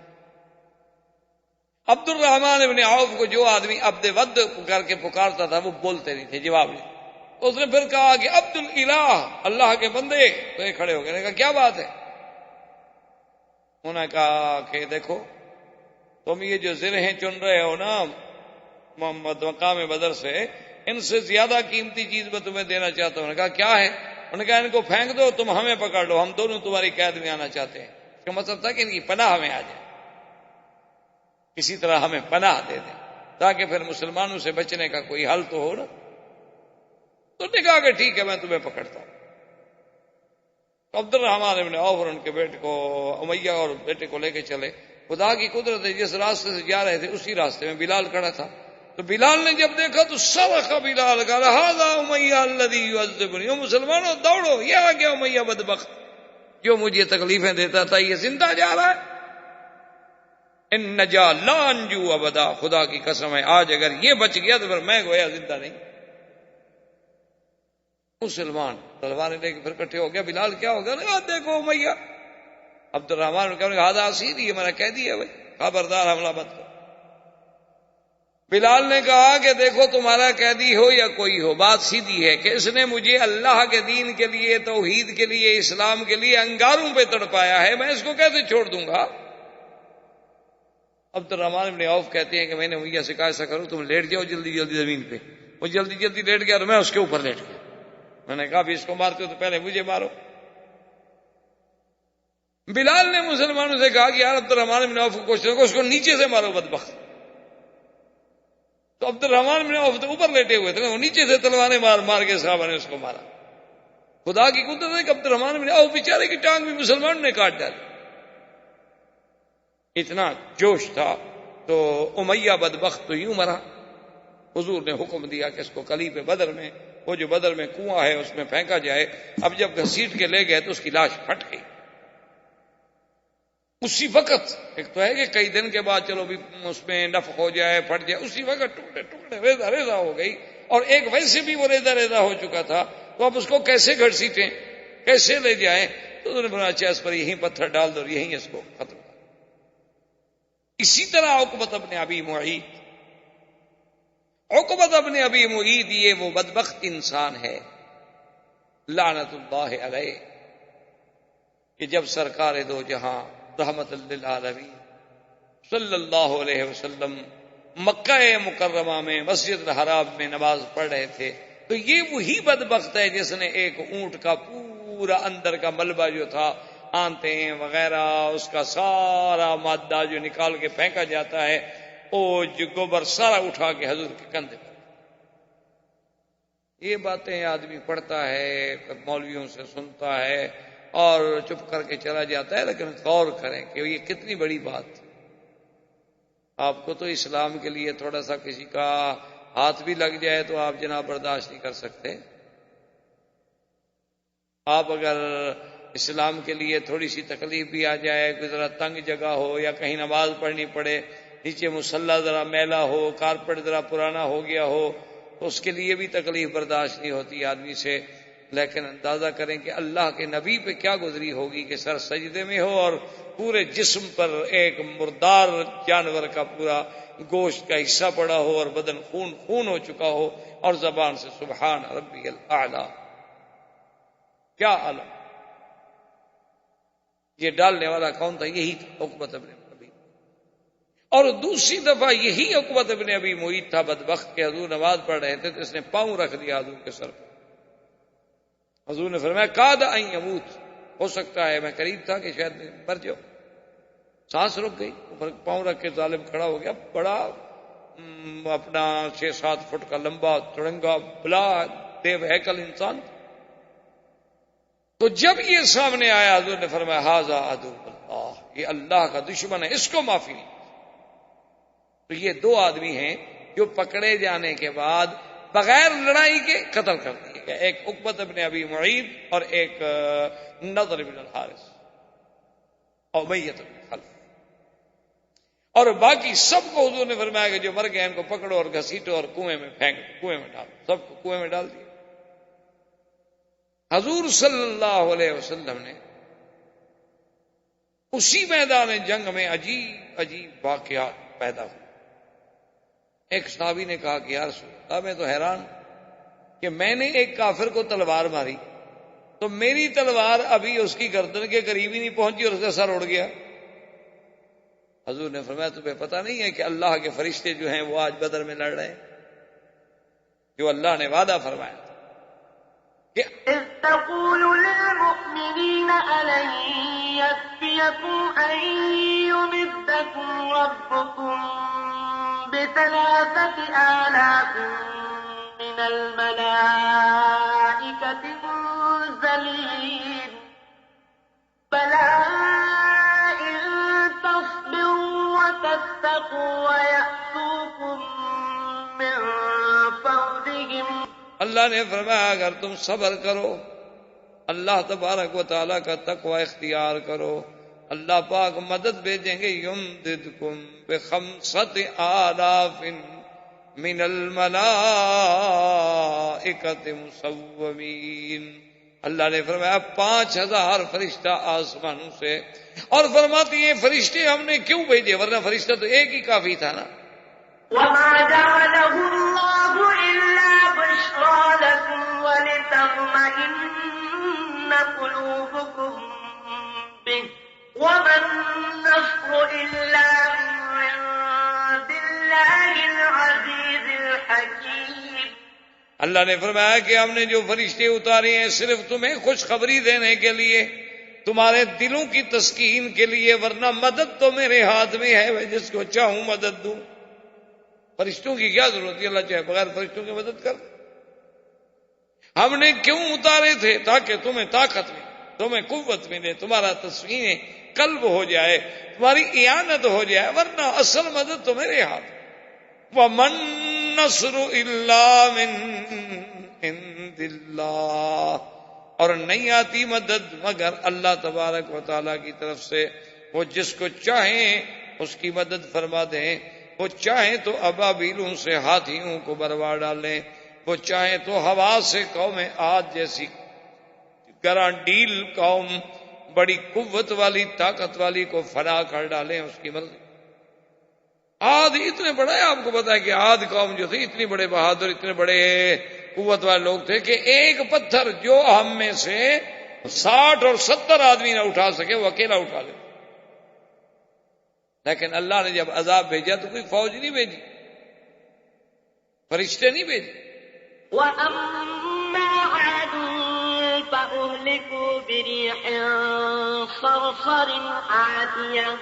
عبد الرحمن ابن عوف کو جو آدمی عبد ود کر کے پکارتا تھا وہ بولتے نہیں تھے، جواب نہیں. اس نے پھر کہا کہ عبد الالہ، اللہ کے بندے. تو یہ کھڑے ہو گئے، نے کہا کیا بات ہے؟ انہوں نے کہا کہ دیکھو تم یہ جو زرہیں چن رہے ہو نا محمد مقام بدر سے، ان سے زیادہ قیمتی چیز میں تمہیں دینا چاہتا ہوں. نے کہا کیا ہے؟ انہوں نے کہا ان کو پھینک دو، تم ہمیں پکڑ لو، ہم دونوں تمہاری قید میں آنا چاہتے ہیں. اس کا مطلب تھا کہ ان کی پناہ ہمیں آ جائے، کسی طرح ہمیں پناہ دے دیں تاکہ پھر مسلمانوں سے بچنے کا کوئی حل تو ہو نا. تو نے کہا کہ ٹھیک ہے میں تمہیں پکڑتا ہوں. عبد الرحمن ابن عوف اور ان کے بیٹے کو امیہ اور بیٹے کو لے کے چلے. خدا کی قدرت ہے جس راستے سے جا رہے تھے اسی راستے میں بلال کھڑا تھا. تو بلال نے جب دیکھا تو صرخ بلال، قال ھذا امیہ الذی یعذبنی، او مسلمانوں دوڑو، یہ آ گیا امیہ بدبخت جو مجھے تکلیفیں دیتا تھا، یہ زندہ جا رہا ہے. ان نجا لا انجو ابدا، خدا کی قسم ہے آج اگر یہ بچ گیا تو پھر میں گویا زندہ نہیں. مسلمان تلواریں لے کے پھر کٹھے ہو گیا. بلال کیا ہو گیا؟ دیکھو امیہ. عبد الرحمن نے کہا ہذا اسیری، یہ میرا قیدی ہے بھائی، خبردار حملہ مت کرو. بلال نے کہا کہ دیکھو تمہارا قیدی ہو یا کوئی ہو، بات سیدھی ہے کہ اس نے مجھے اللہ کے دین کے لیے، توحید کے لیے، اسلام کے لیے انگاروں پہ تڑپایا ہے، میں اس کو کیسے چھوڑ دوں گا؟ عبد الرحمن بن عوف کہتے ہیں کہ میں نے امیہ سے کہا ایسا کرو تم لیٹ جاؤ جلدی جلدی زمین پہ. وہ جلدی جلدی لیٹ گیا اور میں اس کے اوپر لیٹ گیا. میں نے کہا بھی اس کو مارتے ہو تو پہلے مجھے مارو. بلال نے مسلمانوں سے کہا کہ یار عبد الرحمن بن عوف کو کوشش کرو اس کو نیچے سے مارو بدبخت. تو عبد الرحمن بن عوف تو اوپر لیٹے ہوئے تھے، وہ نیچے سے تلواریں مار مار کے صحابہ نے اس کو مارا. خدا کی قدرت ہے کہ عبد الرحمن بن عوف بیچارے کی ٹانگ بھی مسلمانوں نے کاٹ ڈالی. اتنا جوش تھا. تو امیہ بدبخت تو یوں مرا. حضور نے حکم دیا کہ اس کو قلیب بدر میں، وہ جو بدر میں کنواں ہے اس میں پھینکا جائے. اب جب گھسیٹ کے لے گئے تو اس کی لاش پھٹ گئی اسی وقت. ایک تو ہے کہ کئی دن کے بعد چلو بھی اس میں نفخ ہو جائے، پھٹ جائے، اسی وقت ٹکڑے ٹکڑے ریزہ ریزہ ہو گئی. اور ایک ویسے بھی وہ ریزہ ریزہ ہو چکا تھا، تو اب اس کو کیسے گھسیٹیں، کیسے لے جائیں؟ تو انہوں نے بنا اچھا اس پر یہیں پتھر ڈال دو اور یہیں اس کو ختم کر. اسی طرح عقبۃ بن ابی معیط، عقبۃ بن ابی معیط یہ وہ بدبخت انسان ہے لعنت اللہ علیہ کہ جب سرکار دو جہاں رحمت للعالمین صلی اللہ علیہ وسلم مکہ مکرمہ میں مسجد الحرام میں نماز پڑھ رہے تھے تو یہ وہی بدبخت ہے جس نے ایک اونٹ کا پورا اندر کا ملبہ جو تھا، آنتیں وغیرہ، اس کا سارا مادہ جو نکال کے پھینکا جاتا ہے، وہ جو گوبر سارا اٹھا کے حضور کے کندھے پر. یہ باتیں آدمی پڑھتا ہے، مولویوں سے سنتا ہے اور چپ کر کے چلا جاتا ہے، لیکن غور کریں کہ یہ کتنی بڑی بات. آپ کو تو اسلام کے لیے تھوڑا سا کسی کا ہاتھ بھی لگ جائے تو آپ جناب برداشت نہیں کر سکتے. آپ اگر اسلام کے لیے تھوڑی سی تکلیف بھی آ جائے، کوئی ذرا تنگ جگہ ہو یا کہیں نماز پڑھنی پڑے، نیچے مصلی ذرا میلا ہو، کارپیٹ ذرا پرانا ہو گیا ہو، تو اس کے لیے بھی تکلیف برداشت نہیں ہوتی آدمی سے. لیکن اندازہ کریں کہ اللہ کے نبی پہ کیا گزری ہوگی کہ سر سجدے میں ہو اور پورے جسم پر ایک مردار جانور کا پورا گوشت کا حصہ پڑا ہو اور بدن خون خون ہو چکا ہو اور زبان سے سبحان ربی الاعلی. کیا عالم. یہ ڈالنے والا کون تھا؟ یہی تھا عقبۃ بن ابی. اور دوسری دفعہ یہی عقبۃ بن ابی معیط تھا بدبخت کہ حضور نماز پڑھ رہے تھے تو اس نے پاؤں رکھ دیا حضور کے سر پر. حضور نے فرمایا کاد ان یموت، ہو سکتا ہے میں قریب تھا کہ شاید مر جاؤ. سانس رک گئی، پاؤں رکھ کے ظالم کھڑا ہو گیا. بڑا اپنا 6-7 فٹ کا لمبا چڑنگا بلا دیو ہیکل انسان. تو جب یہ سامنے آیا حضور نے فرمایا ھذا عدو اللہ، یہ اللہ کا دشمن ہے، اس کو معافی نہیں. تو یہ 2 آدمی ہیں جو پکڑے جانے کے بعد بغیر لڑائی کے قتل کر دیے گئے، ایک عقبۃ بن ابی معیط اور ایک نضر بن الحارث اور امیہ بن خلف. اور باقی سب کو حضور نے فرمایا کہ جو مر گئے ان کو پکڑو اور گھسیٹو اور کنویں میں پھینک دو، کنویں میں ڈالو. سب کو کنویں میں ڈال دیا. حضور صلی اللہ علیہ وسلم نے اسی میدان جنگ میں عجیب عجیب واقعات پیدا ہوئے. ایک صحابی نے کہا کہ یا رسول اللہ، میں تو حیران کہ میں نے ایک کافر کو تلوار ماری تو میری تلوار ابھی اس کی گردن کے قریب ہی نہیں پہنچی اور اس کا سر اڑ گیا. حضور نے فرمایا تمہیں پتہ نہیں ہے کہ اللہ کے فرشتے جو ہیں وہ آج بدر میں لڑ رہے ہیں، جو اللہ نے وعدہ فرمایا تھا کہ إذ تقول للمؤمنين ألن يكفيكم أن يمدكم ربكم ب3,000 من الملائكة منزلين بلى إن تصبروا وتتقوا ويأتوكم من فورهم. اللہ نے فرمایا اگر تم صبر کرو، اللہ تبارک و تعالیٰ کا تقوی اختیار کرو، اللہ پاک مدد بھیجیں گے. یمددکم ب5,000 من الملائکۃ مسومین. اللہ نے فرمایا 5,000 فرشتہ آسمانوں سے. اور فرماتی ہیں فرشتے ہم نے کیوں بھیجے، ورنہ فرشتہ تو ایک ہی کافی تھا نا. وما جعله الله إلا بشرى لكم ولتطمئن قلوبكم به وما النصر إلا من عند الله العزيز الحكيم. اللہ نے فرمایا کہ ہم نے جو فرشتے اتارے ہیں صرف تمہیں خوشخبری دینے کے لیے، تمہارے دلوں کی تسکین کے لیے، ورنہ مدد تو میرے ہاتھ میں ہے، میں جس کو چاہوں مدد دوں. فرشتوں کی کیا ضرورت ہے، اللہ چاہے بغیر فرشتوں کی مدد کر. ہم نے کیوں اتارے تھے؟ تاکہ تمہیں طاقت ملے، تمہیں قوت ملے، تمہارا تسکین قلب ہو جائے، تمہاری اعانت ہو جائے، ورنہ اصل مدد تو میرے ہاتھ. وَمَن نَّصْرُ إِلَّا مِن عِندِ اللَّهِ، اور نہیں آتی مدد مگر اللہ تبارک و تعالیٰ کی طرف سے. وہ جس کو چاہیں اس کی مدد فرما دیں، وہ چاہیں تو ابابیلوں سے ہاتھیوں کو بروا ڈالیں، وہ چاہیں تو ہوا سے قوم عاد جیسی گرانڈیل قوم بڑی قوت والی طاقت والی کو فنا کر ڈالیں، اس کی مرضی. عاد اتنے بڑے، آپ کو پتا ہے کہ عاد قوم جو تھی اتنی بڑے بہادر، اتنے بڑے قوت والے لوگ تھے کہ ایک پتھر جو ہم میں سے 60 اور 70 آدمی نہ اٹھا سکے وہ اکیلا اٹھا لے. لیکن اللہ نے جب عذاب بھیجا تو کوئی فوج نہیں بھیجی، فرشتے نہیں بھیجے. وَأَمَّا عَادٌ فَأُهْلِكُوا بِرِيحٍ صَرْصَرٍ عَاتِيَةٍ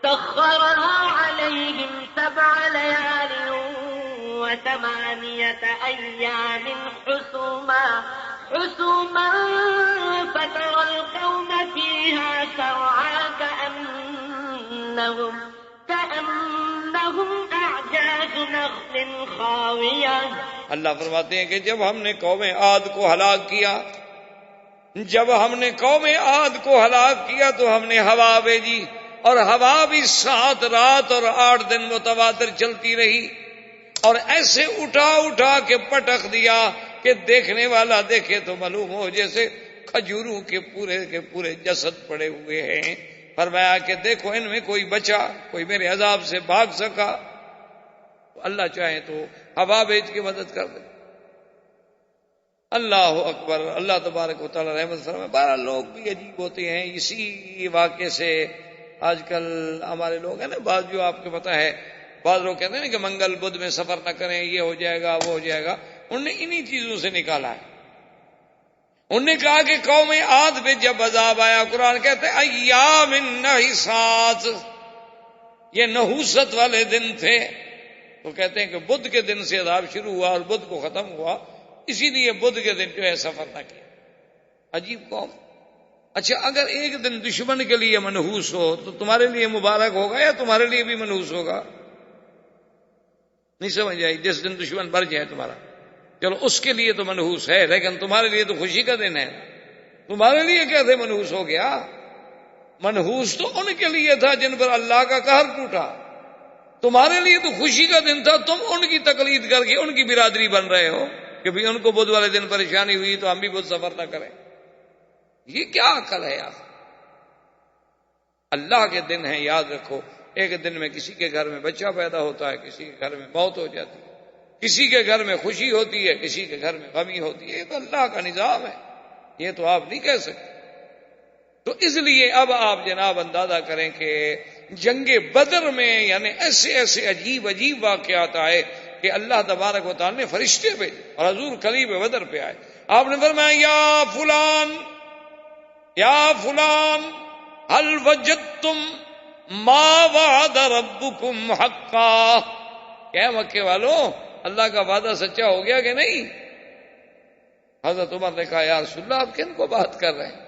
سَخَّرَهَا عَلَيْهِمْ 7 لَيَالٍ و8 أَيَّامٍ حُسُومًا فَتَرَى الْقَوْمَ فِيهَا سَرْعَىٰ كَأَنَّهُمْ أَعْجَازُ نَخْلٍ خَاوِيَةٍ. اللہ فرماتے ہیں کہ جب ہم نے قوم عاد کو ہلاک کیا، جب ہم نے قوم عاد کو ہلاک کیا تو ہم نے ہوا بھیجی، اور ہوا بھی 7 رات اور 8 دن متواتر چلتی رہی، اور ایسے اٹھا اٹھا کے پٹخ دیا کہ دیکھنے والا دیکھے تو معلوم ہو جیسے کھجوروں کے پورے جسد پڑے ہوئے ہیں. فرمایا کہ دیکھو ان میں کوئی بچا، کوئی میرے عذاب سے بھاگ سکا. اللہ چاہے تو ہوا بھیج کے مدد کر دے. اللہ اکبر. اللہ تبارک و تعالی رحمت فرمائے. 12 لوگ بھی عجیب ہوتے ہیں. اسی واقعے سے آج کل ہمارے لوگ ہیں نا، بعض جو آپ کو پتا ہے، بعض لوگ کہتے ہیں نا کہ منگل بدھ میں سفر نہ کریں، یہ ہو جائے گا وہ ہو جائے گا. انہوں نے انہی چیزوں سے نکالا ہے. انہوں نے کہا کہ قوم عاد پہ جب عذاب آیا، قرآن کہتے ہیں ایام نحسات، یہ نحوست والے دن تھے. تو کہتے ہیں کہ بدھ کے دن سے عذاب شروع ہوا اور بدھ کو ختم ہوا، اسی لیے بدھ کے دن جو ہے سفر نہ کیا۔ عجیب قوم۔ اچھا اگر ایک دن دشمن کے لیے منحوس ہو تو تمہارے لیے مبارک ہوگا یا تمہارے لیے بھی منحوس ہوگا؟ نہیں سمجھ آئی؟ جس دن دشمن بر جائے تمہارا، چلو اس کے لیے تو منحوس ہے، لیکن تمہارے لیے تو خوشی کا دن ہے۔ تمہارے لیے کیسے منحوس ہو گیا؟ منحوس تو ان کے لیے تھا جن پر اللہ کا قہر ٹوٹا، تمہارے لیے تو خوشی کا دن تھا، تم ان کی تقلید کر کے ان کی برادری بن رہے ہو کہ بھی ان کو بدھ والے دن پریشانی ہوئی تو ہم بھی بدھ سفر نہ کریں۔ یہ کیا عقل ہے یار؟ اللہ کے دن ہیں، یاد رکھو، ایک دن میں کسی کے گھر میں بچہ پیدا ہوتا ہے، کسی کے گھر میں موت ہو جاتی ہے، کسی کے گھر میں خوشی ہوتی ہے، کسی کے گھر میں غمی ہوتی ہے۔ یہ تو اللہ کا نظام ہے، یہ تو آپ نہیں کہہ سکتے۔ تو اس لیے اب آپ جناب اندازہ کریں کہ جنگ بدر میں یعنی ایسے ایسے عجیب عجیب واقعات آئے کہ اللہ تبارک و تعالی نے فرشتے بھیجے اور حضور قریب بدر پہ آئے۔ آپ نے فرمایا یا فلان یا فلان هل وجدتم ما وعد ربكم حقا، کیا مکے والوں اللہ کا وعدہ سچا ہو گیا کہ نہیں؟ حضرت عمر نے کہا یا رسول اللہ آپ کن کو بات کر رہے ہیں،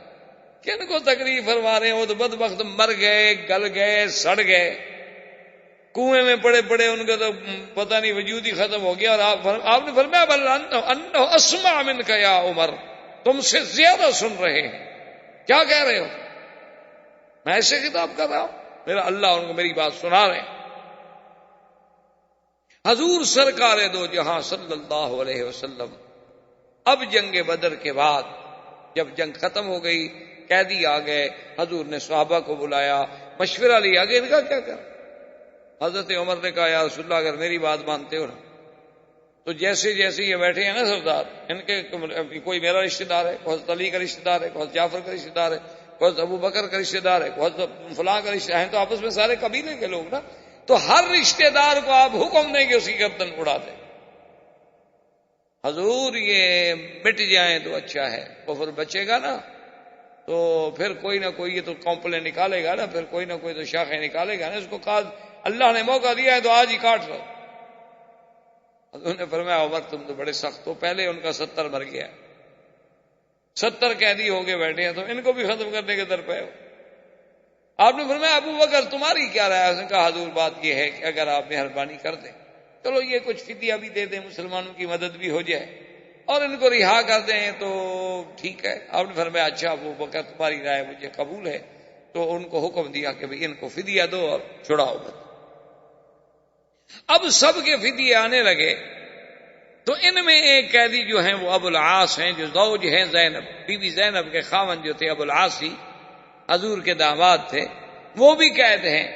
کن کو تکلیف فرما رہے ہیں؟ وہ تو بدبخت مر گئے، گل گئے، سڑ گئے، کنویں میں پڑے پڑے، ان کا تو پتہ نہیں وجود ہی ختم ہو گیا۔ اور آپ نے فرمایا بل انہ اسمع منک یا عمر، تم سے زیادہ سن رہے ہیں، کیا کہہ رہے ہو؟ میں ایسے خطاب کر رہا ہوں، میرا اللہ ان کو میری بات سنا رہے ہیں۔ حضور سرکار دو جہاں صلی اللہ علیہ وسلم اب جنگ بدر کے بعد جب جنگ ختم ہو گئی، قیدی آ گئے، حضور نے صحابہ کو بلایا، مشورہ لیا کہ ان کا کیا کر؟ حضرت عمر نے کہا یا رسول اللہ اگر میری بات مانتے ہو نا تو جیسے جیسے یہ بیٹھے ہیں نا سردار، ان کے کوئی میرا رشتہ دار ہے، کوئی حضرت علی کا رشتہ دار ہے، کوئی حضرت جعفر کا رشتہ دار ہے، کوئی حضرت ابو بکر کا رشتہ دار ہے، کوئی حضرت فلاں کا رشتہ ہے، تو آپس میں سارے قبیلے کے لوگ نا، تو ہر رشتہ دار کو آپ حکم دیں کہ اس کی گردن اڑا دیں۔ حضور یہ مٹ جائیں تو اچھا ہے، کفر بچے گا نا تو پھر کوئی نہ کوئی یہ تو کمپلیں نکالے گا نا، پھر کوئی نہ کوئی تو شاخیں نکالے گا نا، اس کو کہا اللہ نے موقع دیا ہے تو آج ہی کاٹ لو۔ حضور نے فرمایا عمر تم تو بڑے سخت ہو، پہلے ان کا 70 مر گیا، 70 قیدی ہو کے بیٹھے ہیں، تم ان کو بھی ختم کرنے کے در پہ ہو۔ آپ نے فرمایا ابو بکر تمہاری کیا رائے ہے؟ اس نے کہا حضور بات یہ ہے کہ اگر آپ مہربانی کر دیں، چلو یہ کچھ فدیہ بھی دے دیں، مسلمانوں کی مدد بھی ہو جائے اور ان کو رہا کر دیں تو ٹھیک ہے۔ آپ نے فرمایا اچھا ابو بکر تمہاری رائے مجھے قبول ہے، تو ان کو حکم دیا کہ بھئی ان کو فدیہ دو اور چھڑاؤ مت۔ اب سب کے فدیے آنے لگے تو ان میں ایک قیدی جو ہیں وہ ابو العاص ہیں، جو زوج ہیں زینب، بی بی زینب کے خاوند جو تھے ابو العاص ہی حضور کے داماد تھے، وہ بھی قید ہیں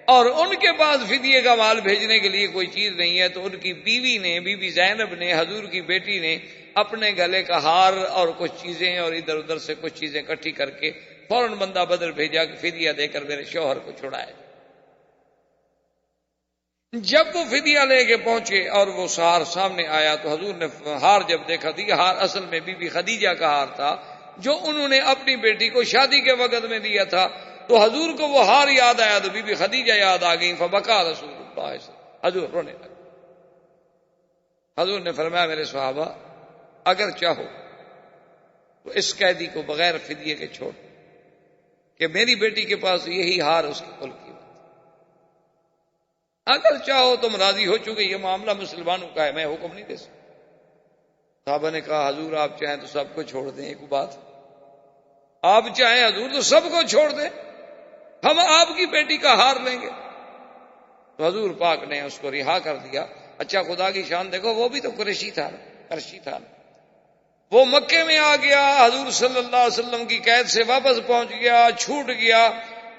اور ان کے پاس فدیے کا مال بھیجنے کے لیے کوئی چیز نہیں ہے، تو ان کی بیوی نے، بی بی زینب نے، حضور کی بیٹی نے اپنے گلے کا ہار اور کچھ چیزیں اور ادھر ادھر سے کچھ چیزیں اکٹھی کر کے فوراً بندہ بدر بھیجا کہ فدیہ دے کر میرے شوہر کو چھڑائے۔ جب وہ فدیہ لے کے پہنچے اور وہ ہار سامنے آیا تو حضور نے ہار جب دیکھا تو یہ ہار اصل میں بی بی خدیجہ کا ہار تھا جو انہوں نے اپنی بیٹی کو شادی کے وقت میں دیا تھا، تو حضور کو وہ ہار یاد آیا تو بی بی خدیجہ یاد آ گئی، فبکا رسول اللہ صلی اللہ علیہ وسلم، حضور رونے لگے۔ حضور نے فرمایا میرے صحابہ اگر چاہو تو اس قیدی کو بغیر فدیے کے چھوڑ کہ میری بیٹی کے پاس یہی ہار اس کی کل قیمت، اگر چاہو تم راضی ہو، چکے یہ معاملہ مسلمانوں کا ہے، میں حکم نہیں دے سکتا۔ صحابہ نے کہا حضور آپ چاہیں تو سب کو چھوڑ دیں، ایک بات آپ چاہیں حضور تو سب کو چھوڑ دیں، ہم آپ کی بیٹی کا ہار لیں گے۔ تو حضور پاک نے اس کو رہا کر دیا۔ اچھا خدا کی شان دیکھو، وہ بھی تو قریشی تھا نا، وہ مکے میں آ گیا، حضور صلی اللہ علیہ وسلم کی قید سے واپس پہنچ گیا، چھوٹ گیا،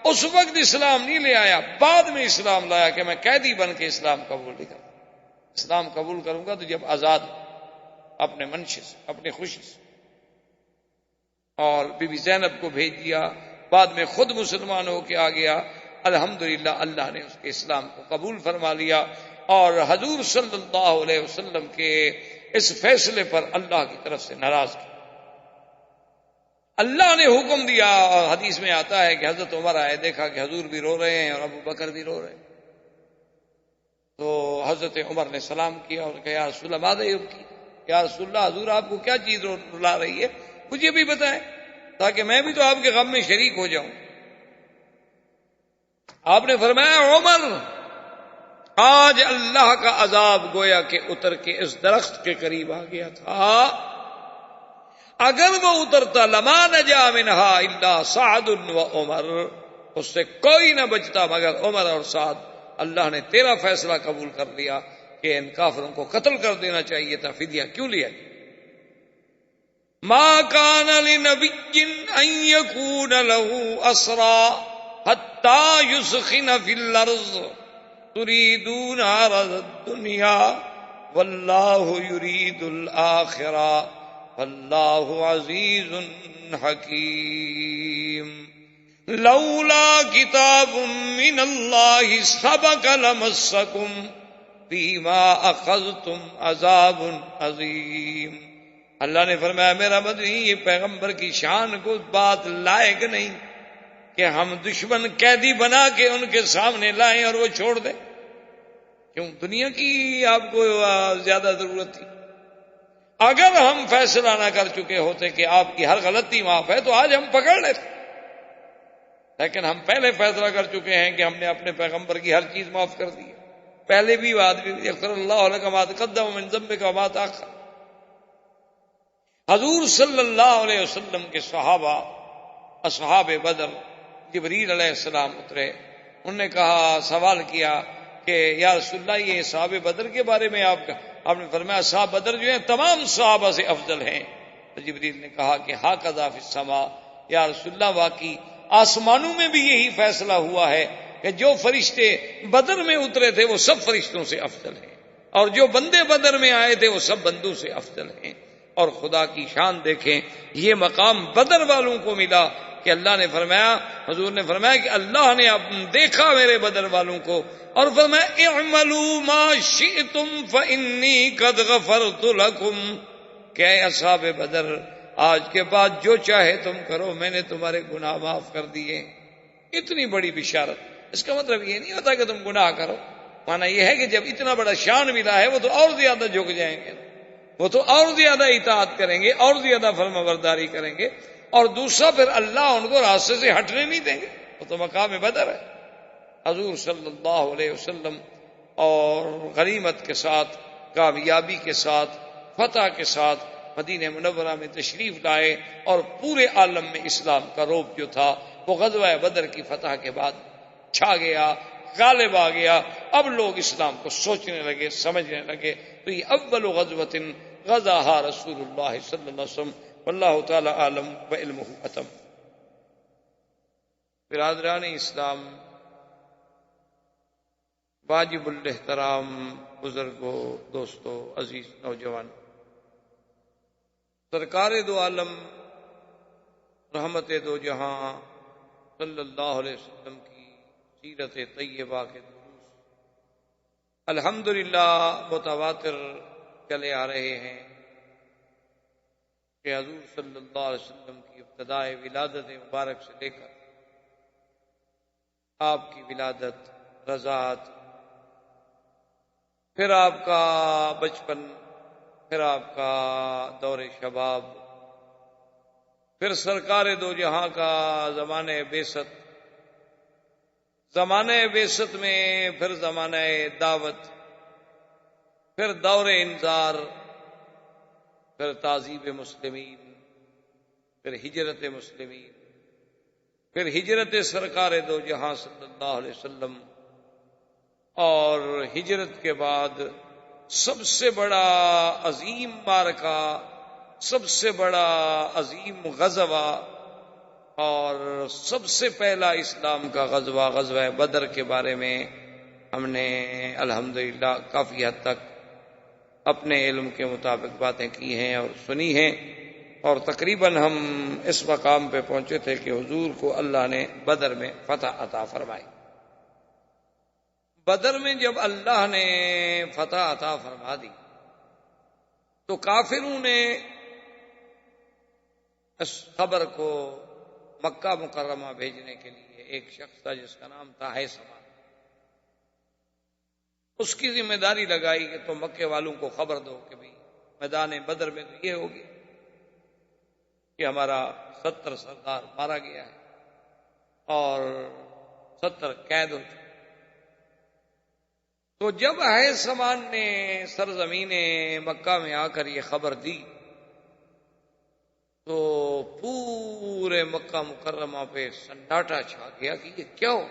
اس وقت اسلام نہیں لے آیا، بعد میں اسلام لایا کہ میں قیدی بن کے اسلام قبول نہیں کروں، اسلام قبول کروں گا تو جب آزاد اپنے منشے سے، اپنی خوشی سے۔ اور بی بی زینب کو بھیج دیا، بعد میں خود مسلمان ہو کے آ گیا، الحمدللہ اللہ نے اس کے اسلام کو قبول فرما لیا، اور حضور صلی اللہ علیہ وسلم کے اس فیصلے پر اللہ کی طرف سے ناراض کیا۔ اللہ نے حکم دیا، اور حدیث میں آتا ہے کہ حضرت عمر آئے، دیکھا کہ حضور بھی رو رہے ہیں اور ابو بکر بھی رو رہے ہیں، تو حضرت عمر نے سلام کیا اور کہا یا رسول اللہ ماذا یبکی، یا رسول اللہ حضور آپ کو کیا چیز رلا رہی ہے، مجھے بھی بتائیں تاکہ میں بھی تو آپ کے غم میں شریک ہو جاؤں۔ آپ نے فرمایا عمر، آج اللہ کا عذاب گویا کہ اتر کے اس درخت کے قریب آ گیا تھا، اگر وہ اترتا لما نجا منہا الا سعد و عمر، اس سے کوئی نہ بچتا مگر عمر اور سعد۔ اللہ نے تیرا فیصلہ قبول کر لیا کہ ان کافروں کو قتل کر دینا چاہیے تھا، فدیہ کیوں لیا؟ ما کان لنبی ان یکون له اسرا حتی یسخن فی الارض تریدون عرض الدنیا واللہ یرید الآخرہ واللہ عزیز حکیم۔ لولا کتاب من اللہ سبق لمسکم فیما اخذتم عذاب عظیم۔ اللہ نے فرمایا میرا مدنی یہ پیغمبر کی شان کو بات لائق نہیں کہ ہم دشمن قیدی بنا کے ان کے سامنے لائیں اور وہ چھوڑ دیں، کیوں دنیا کی آپ کو زیادہ ضرورت تھی؟ اگر ہم فیصلہ نہ کر چکے ہوتے کہ آپ کی ہر غلطی معاف ہے تو آج ہم پکڑ لیتے، لیکن ہم پہلے فیصلہ کر چکے ہیں کہ ہم نے اپنے پیغمبر کی ہر چیز معاف کر دی ہے۔ پہلے بھی آدمی یغفر اللہ لک ما تقدم من ذنبک وما تأخر۔ حضور صلی اللہ علیہ وسلم کے صحابہ اصحاب بدر، جبریل علیہ السلام اترے، انہوں نے کہا، سوال کیا کہ یا رسول اللہ یہ صحاب بدر کے بارے میں آپ نے فرمایا صحاب بدر جو ہیں تمام صحابہ سے افضل ہیں۔ تو جبریل نے کہا کہ ھاکذا فی السماء، یا رسول اللہ واقعی آسمانوں میں بھی یہی فیصلہ ہوا ہے کہ جو فرشتے بدر میں اترے تھے وہ سب فرشتوں سے افضل ہیں، اور جو بندے بدر میں آئے تھے وہ سب بندوں سے افضل ہیں۔ اور خدا کی شان دیکھیں، یہ مقام بدر والوں کو ملا کہ اللہ نے فرمایا، حضور نے فرمایا کہ اللہ نے دیکھا میرے بدر والوں کو اور فرمایا اعملوا ما شئتم فانی قد غفرت لکم، کہ اے اصحاب بدر آج کے بعد جو چاہے تم کرو، میں نے تمہارے گناہ معاف کر دیے۔ اتنی بڑی بشارت، اس کا مطلب یہ نہیں ہوتا کہ تم گناہ کرو، مانا یہ ہے کہ جب اتنا بڑا شان ملا ہے وہ تو اور زیادہ جھک جائیں گے، وہ تو اور زیادہ اطاعت کریں گے، اور زیادہ فرما برداری کریں گے، اور دوسرا پھر اللہ ان کو راستے سے ہٹنے نہیں دیں گے، وہ تو مقام بدر ہے۔ حضور صلی اللہ علیہ وسلم اور غنیمت کے ساتھ، کامیابی کے ساتھ، فتح کے ساتھ مدینہ منورہ میں تشریف لائے، اور پورے عالم میں اسلام کا رعب جو تھا وہ غزوہ بدر کی فتح کے بعد چھا گیا، غالب آ گیا۔ اب لوگ اسلام کو سوچنے لگے، سمجھنے لگے۔ تو یہ اول غزوۃ غزاها رسول اللہ صلی اللہ علیہ وسلم، واللہ تعالی عالم وعلمہ اتم۔ برادران اسلام، واجب الاحترام بزرگوں، دوستوں، عزیز نوجوان، سرکار دو عالم رحمت دو جہاں صلی اللہ علیہ وسلم کی سیرت طیبہ کے دروس الحمدللہ متواتر چلے آ رہے ہیں کہ حضور صلی اللہ علیہ وسلم کی ابتدائے ولادت مبارک سے لے کر آپ کی ولادت، رضاعت، پھر آپ کا بچپن، پھر آپ کا دور شباب، پھر سرکار دو جہاں کا زمانہ بعثت، زمانہ بعثت میں پھر زمانہ دعوت، پھر دور انذار، پھر تعذیب مسلمین، پھر ہجرت مسلمین، پھر ہجرت سرکار دو جہاں صلی اللہ علیہ وسلم، اور ہجرت کے بعد سب سے بڑا عظیم معرکہ، سب سے بڑا عظیم غزوہ، اور سب سے پہلا اسلام کا غزوہ، غزوہ بدر کے بارے میں ہم نے الحمدللہ کافی حد تک اپنے علم کے مطابق باتیں کی ہیں اور سنی ہیں، اور تقریباً ہم اس مقام پہ پہنچے تھے کہ حضور کو اللہ نے بدر میں فتح عطا فرمائی۔ بدر میں جب اللہ نے فتح عطا فرما دی تو کافروں نے اس خبر کو مکہ مکرمہ بھیجنے کے لیے، ایک شخص تھا جس کا نام تھا حیثمہ، اس کی ذمہ داری لگائی کہ تم مکے والوں کو خبر دو کہ بھائی میدان بدر میں تو یہ ہو گیا کہ ہمارا 70 سردار مارا گیا ہے اور 70 قید ہو چکے۔ تو جب ہے سامان نے سرزمین مکہ میں آ کر یہ خبر دی تو پورے مکہ مکرمہ پہ سناٹا چھا گیا کہ یہ کیا ہو،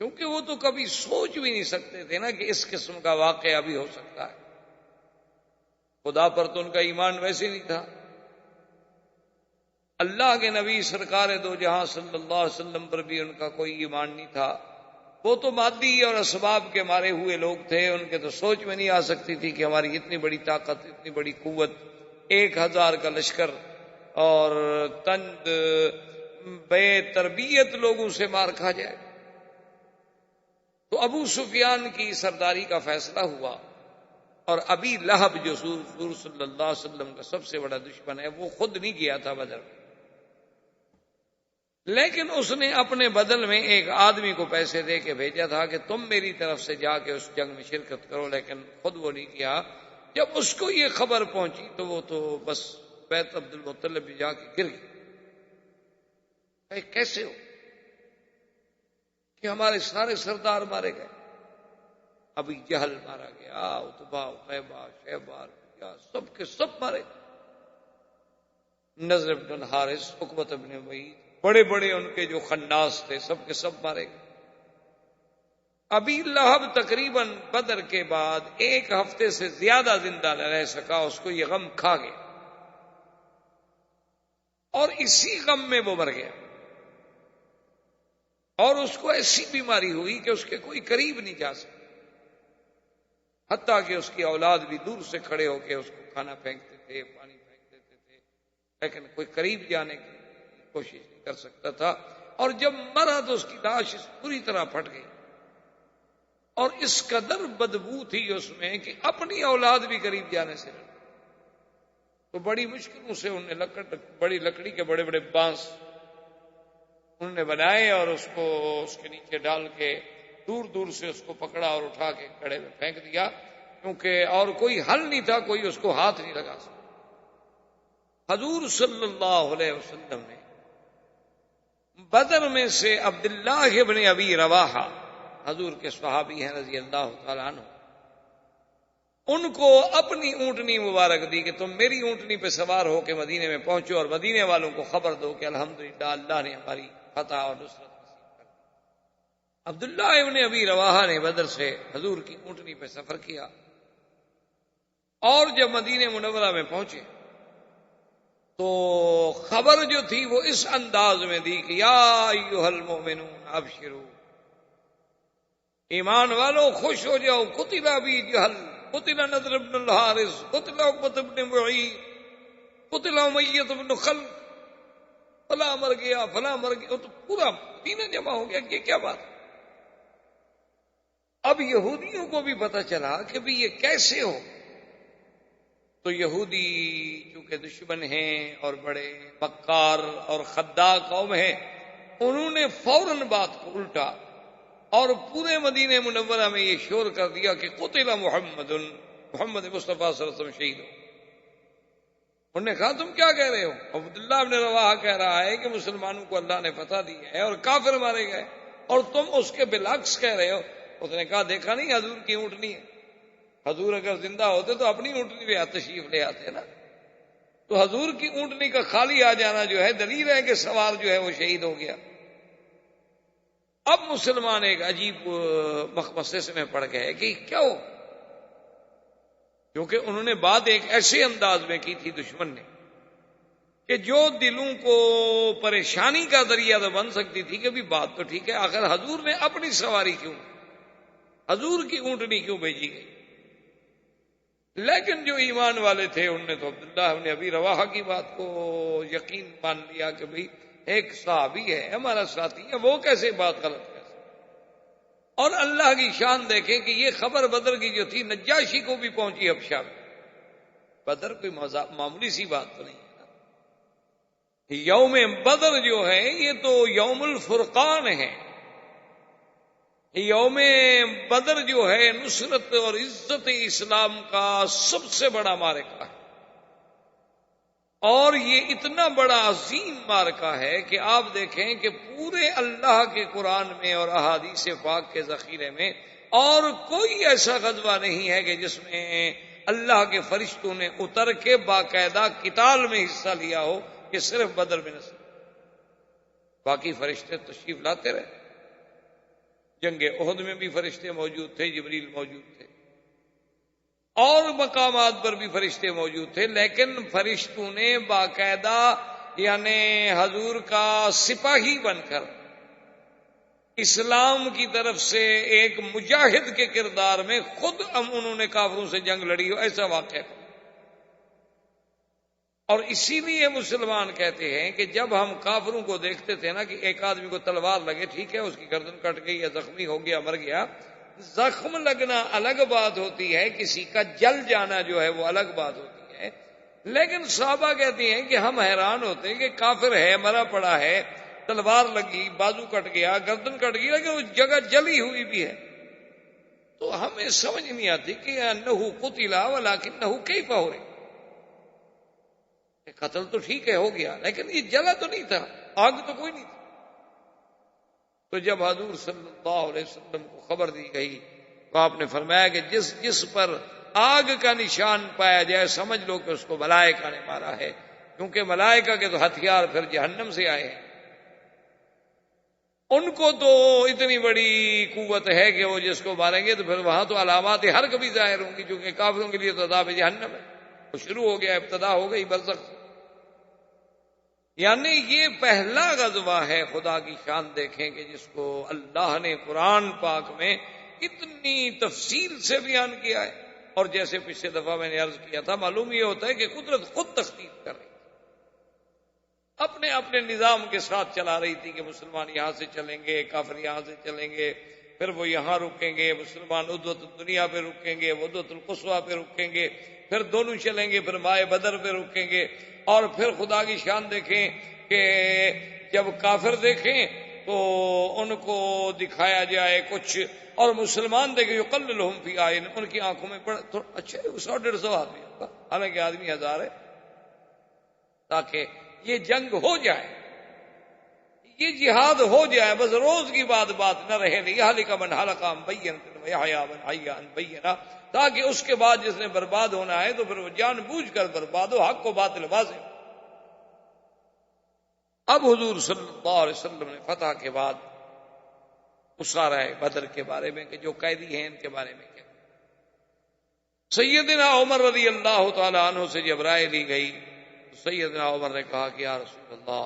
کیونکہ وہ تو کبھی سوچ بھی نہیں سکتے تھے نا کہ اس قسم کا واقعہ بھی ہو سکتا ہے۔ خدا پر تو ان کا ایمان ویسے نہیں تھا، اللہ کے نبی سرکار دو جہاں صلی اللہ علیہ وسلم پر بھی ان کا کوئی ایمان نہیں تھا۔ وہ تو مادی اور اسباب کے مارے ہوئے لوگ تھے، ان کے تو سوچ میں نہیں آ سکتی تھی کہ ہماری اتنی بڑی طاقت، اتنی بڑی قوت، 1000 کا لشکر اور تند بے تربیت لوگوں سے مار کھا جائے۔ تو ابو سفیان کی سرداری کا فیصلہ ہوا، اور ابی لہب جو حضور صلی اللہ علیہ وسلم کا سب سے بڑا دشمن ہے، وہ خود نہیں گیا تھا بدر میں، لیکن اس نے اپنے بدل میں ایک آدمی کو پیسے دے کے بھیجا تھا کہ تم میری طرف سے جا کے اس جنگ میں شرکت کرو، لیکن خود وہ نہیں کیا۔ جب اس کو یہ خبر پہنچی تو وہ تو بس بیت عبد المطلب بھی جا کے گر گئی۔ کیسے ہو کہ ہمارے سارے سردار مارے گئے، ابھی جہل مارا گیا، عتبہ، عتیبہ، شیبہ، سب کے سب مارے گئے، نضر بن الحارث، عقبۃ بن وعید، بڑے بڑے ان کے جو خناس تھے سب کے سب مارے گئے۔ ابی لہب تقریباً بدر کے بعد 1 ہفتے سے زیادہ زندہ نہ رہ سکا، اس کو یہ غم کھا گیا اور اسی غم میں وہ مر گیا، اور اس کو ایسی بیماری ہوئی کہ اس کے کوئی قریب نہیں جا سکتا، حتیٰ کہ اس کی اولاد بھی دور سے کھڑے ہو کے اس کو کھانا پھینکتے تھے، پانی پھینک دیتے تھے، لیکن کوئی قریب جانے کی کوشش نہیں کر سکتا تھا۔ اور جب مرا تو اس کی لاش پوری طرح پھٹ گئی، اور اس قدر بدبو تھی اس میں کہ اپنی اولاد بھی قریب جانے سے ڈری۔ تو بڑی مشکلوں سے انہوں نے بڑی لکڑی کے بڑے بڑے بانس انہوں نے بنائے اور اس کو اس کے نیچے ڈال کے دور دور سے اس کو پکڑا اور اٹھا کے کڑے میں پھینک دیا، کیونکہ اور کوئی حل نہیں تھا، کوئی اس کو ہاتھ نہیں لگا سکتا۔ حضور صلی اللہ علیہ وسلم نے بدر میں سے عبداللہ ابن ابی رواحہ، حضور کے صحابی ہیں رضی اللہ تعالیٰ عنہ، ان کو اپنی اونٹنی مبارک دی کہ تم میری اونٹنی پہ سوار ہو کے مدینے میں پہنچو اور مدینے والوں کو خبر دو کہ الحمدللہ اللہ نے ہماری فتح اور نصرت نصیب کر دی۔ عبداللہ ابن ابی رواحہ نے بدر سے حضور کی اونٹنی پہ سفر کیا، اور جب مدینے منورہ میں پہنچے تو خبر جو تھی وہ اس انداز میں دی کہ یا ایھا المؤمنون ابشروا، ایمان والو خوش ہو جاؤ، قتل ابی جہل، قتل نضر بن الحارث، قتل عقبۃ بن وعید، قتل امیہ بن خلف، فلاں مر گیا، فلاں مر گیا۔ تو پورا مدینہ جمع ہو گیا کہ کیا بات ہے۔ اب یہودیوں کو بھی پتہ چلا کہ بھی یہ کیسے ہو، تو یہودی چونکہ دشمن ہیں اور بڑے مکار اور خداع قوم ہیں، انہوں نے فوراً بات کو الٹا اور پورے مدینہ منورہ میں یہ شور کر دیا کہ قتل محمد مصطفیٰ صلی اللہ علیہ وسلم شہید ہو۔ انہوں نے کہا تم کیا کہہ رہے ہو؟ عبداللہ ابن رواحہ کہہ رہا ہے کہ مسلمانوں کو اللہ نے فتح دی ہے اور کافر مارے گئے، اور تم اس کے بالعکس کہہ رہے ہو۔ اس نے کہا دیکھا نہیں حضور کی اونٹنی ہے، حضور اگر زندہ ہوتے تو اپنی اونٹنی پہ تشریف لے آتے نا، تو حضور کی اونٹنی کا خالی آ جانا جو ہے دلیل ہے کہ سوار جو ہے وہ شہید ہو گیا۔ اب مسلمان ایک عجیب مخمصے میں پڑ گئے کہ کیا ہو، کیونکہ انہوں نے بات ایک ایسے انداز میں کی تھی دشمن نے کہ جو دلوں کو پریشانی کا ذریعہ تو بن سکتی تھی کہ بھی بات تو ٹھیک ہے، آخر حضور نے اپنی سواری کیوں، حضور کی اونٹنی کیوں بھیجی گئی؟ لیکن جو ایمان والے تھے انہوں نے تو عبداللہ ابن ابی رواحہ کی بات کو یقین مان لیا کہ بھئی ایک صحابی ہے، ہمارا ساتھی ہے، وہ کیسے بات غلط کر سکتا۔ اور اللہ کی شان دیکھیں کہ یہ خبر بدر کی جو تھی نجاشی کو بھی پہنچی حبشہ میں۔ بدر کوئی معمولی سی بات تو نہیں ہے نا، یوم بدر جو ہے یہ تو یوم الفرقان ہے، یوم بدر جو ہے نصرت اور عزت اسلام کا سب سے بڑا معرکہ ہے، اور یہ اتنا بڑا عظیم معرکہ ہے کہ آپ دیکھیں کہ پورے اللہ کے قرآن میں اور احادیث پاک کے ذخیرے میں اور کوئی ایسا غزوہ نہیں ہے کہ جس میں اللہ کے فرشتوں نے اتر کے باقاعدہ قتال میں حصہ لیا ہو، کہ صرف بدر میں نصر، باقی فرشتے تشریف لاتے رہے۔ جنگ احد میں بھی فرشتے موجود تھے، جبریل موجود تھے، اور مقامات پر بھی فرشتے موجود تھے، لیکن فرشتوں نے باقاعدہ یعنی حضور کا سپاہی بن کر اسلام کی طرف سے ایک مجاہد کے کردار میں خود انہوں نے کافروں سے جنگ لڑی ہو، ایسا واقعہ۔ اور اسی لیے مسلمان کہتے ہیں کہ جب ہم کافروں کو دیکھتے تھے نا کہ ایک آدمی کو تلوار لگے، ٹھیک ہے اس کی گردن کٹ گئی یا زخمی ہو گیا، مر گیا، زخم لگنا الگ بات ہوتی ہے، کسی کا جل جانا جو ہے وہ الگ بات ہوتی ہے، لیکن صحابہ کہتے ہیں کہ ہم حیران ہوتے ہیں کہ کافر ہے، مرا پڑا ہے، تلوار لگی، بازو کٹ گیا، گردن کٹ گئی، لیکن اس جگہ جلی ہوئی بھی ہے، تو ہمیں سمجھ نہیں آتی کہ انہو قتل ولکنہ کیف ہو رہی، قتل تو ٹھیک ہے ہو گیا، لیکن یہ جلا تو نہیں تھا، آگ تو کوئی نہیں تھی۔ تو جب حضور صلی اللہ علیہ وسلم کو خبر دی گئی تو آپ نے فرمایا کہ جس پر آگ کا نشان پایا جائے سمجھ لو کہ اس کو ملائکہ نے مارا ہے، کیونکہ ملائکہ کے تو ہتھیار پھر جہنم سے آئے ہیں، ان کو تو اتنی بڑی قوت ہے کہ وہ جس کو ماریں گے تو پھر وہاں تو علامات ہر کبھی ظاہر ہوں گی، کیونکہ کافروں کے لیے تو عذاب جہنم ہے، وہ شروع ہو گیا، ابتدا ہو گئی برزخ۔ یعنی یہ پہلا غزوہ ہے، خدا کی شان دیکھیں کہ جس کو اللہ نے قرآن پاک میں اتنی تفصیل سے بیان کیا ہے، اور جیسے پچھلے دفعہ میں نے عرض کیا تھا، معلوم یہ ہوتا ہے کہ قدرت خود تخطیط کر رہی تھی، اپنے اپنے نظام کے ساتھ چلا رہی تھی کہ مسلمان یہاں سے چلیں گے، کافر یہاں سے چلیں گے، پھر وہ یہاں رکیں گے، مسلمان عدوۃ الدنیا پہ رکیں گے، عدوۃ القصویٰ پہ رکیں گے، پھر دونوں چلیں گے، پھر مائے بدر پہ رکیں گے، اور پھر خدا کی شان دیکھیں کہ جب کافر دیکھیں تو ان کو دکھایا جائے کچھ، اور مسلمان دیکھیں یقللہم فی اعین، ان کی آنکھوں میں اچھا 100-150 آدمی ہوگا، حالانکہ آدمی 1000 ہے، تاکہ یہ جنگ ہو جائے، یہ جہاد ہو جائے، بس روز کی بات نہ رہے، لِیَہْلِکَ مَنْ ہَلَکَ عَن بَیِّنَةٍ وَیَحْیَىٰ مَنْ حَیَّ عَن بَیِّنَةٍ، تاکہ اس کے بعد جس نے برباد ہونا ہے تو پھر وہ جان بوجھ کر برباد ہو، حق و باطل واضح۔ اب حضور صلی اللہ علیہ وسلم نے فتح کے بعد اسارہ بدر کے بارے میں کہ جو قیدی ہیں ان کے بارے میں کیا، سیدنا عمر رضی اللہ تعالی عنہ سے جب رائے لی گئی تو سیدنا عمر نے کہا کہ یا رسول اللہ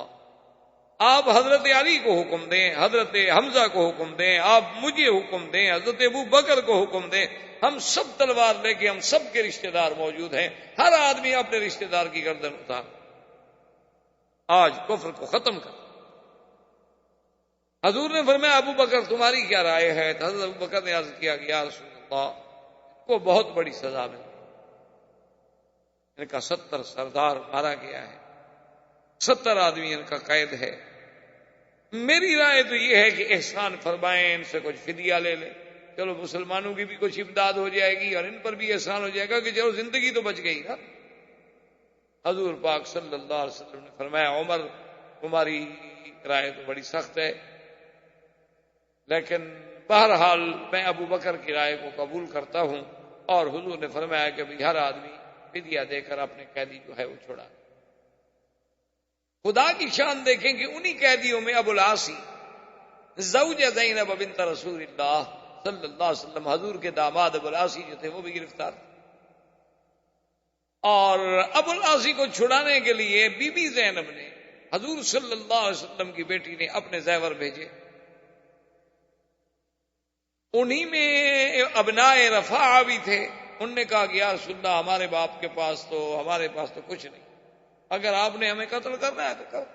آپ حضرت علی کو حکم دیں، حضرت حمزہ کو حکم دیں، آپ مجھے حکم دیں، حضرت ابو بکر کو حکم دیں، ہم سب تلوار لے کے، ہم سب کے رشتہ دار موجود ہیں، ہر آدمی اپنے رشتہ دار کی گردن اتار، آج کفر کو ختم کر۔ حضور نے فرمایا ابو بکر تمہاری کیا رائے ہے؟ تو حضرت ابو بکر نے عرض کیا کہ یا رسول اللہ کو بہت بڑی سزا ملی، ان کا 70 سردار مارا گیا ہے، 70 آدمی ان کا قید ہے، میری رائے تو یہ ہے کہ احسان فرمائیں، ان سے کچھ فدیہ لے لیں، چلو مسلمانوں کی بھی کچھ امداد ہو جائے گی اور ان پر بھی احسان ہو جائے گا کہ چلو زندگی تو بچ گئی نا۔ حضور پاک صلی اللہ علیہ وسلم نے فرمایا عمر تمہاری رائے تو بڑی سخت ہے، لیکن بہرحال میں ابو بکر کی رائے کو قبول کرتا ہوں، اور حضور نے فرمایا کہ ہر آدمی فدیہ دے کر اپنے قیدی جو ہے وہ چھوڑا۔ خدا کی شان دیکھیں کہ انہی قیدیوں میں ابو العاص زوج زینب بنت رسول اللہ صلی اللہ علیہ وسلم، حضور کے داماد ابو العاص جو تھے وہ بھی گرفتار تھے، اور ابو العاص کو چھڑانے کے لیے بی بی زینب نے حضور صلی اللہ علیہ وسلم کی بیٹی نے اپنے زیور بھیجے، انہی میں ابنائے رفاعہ بھی تھے، انہوں نے کہا کہ یا رسول اللہ ہمارے باپ کے پاس تو ہمارے پاس تو کچھ نہیں، اگر آپ نے ہمیں قتل کرنا ہے تو کرو،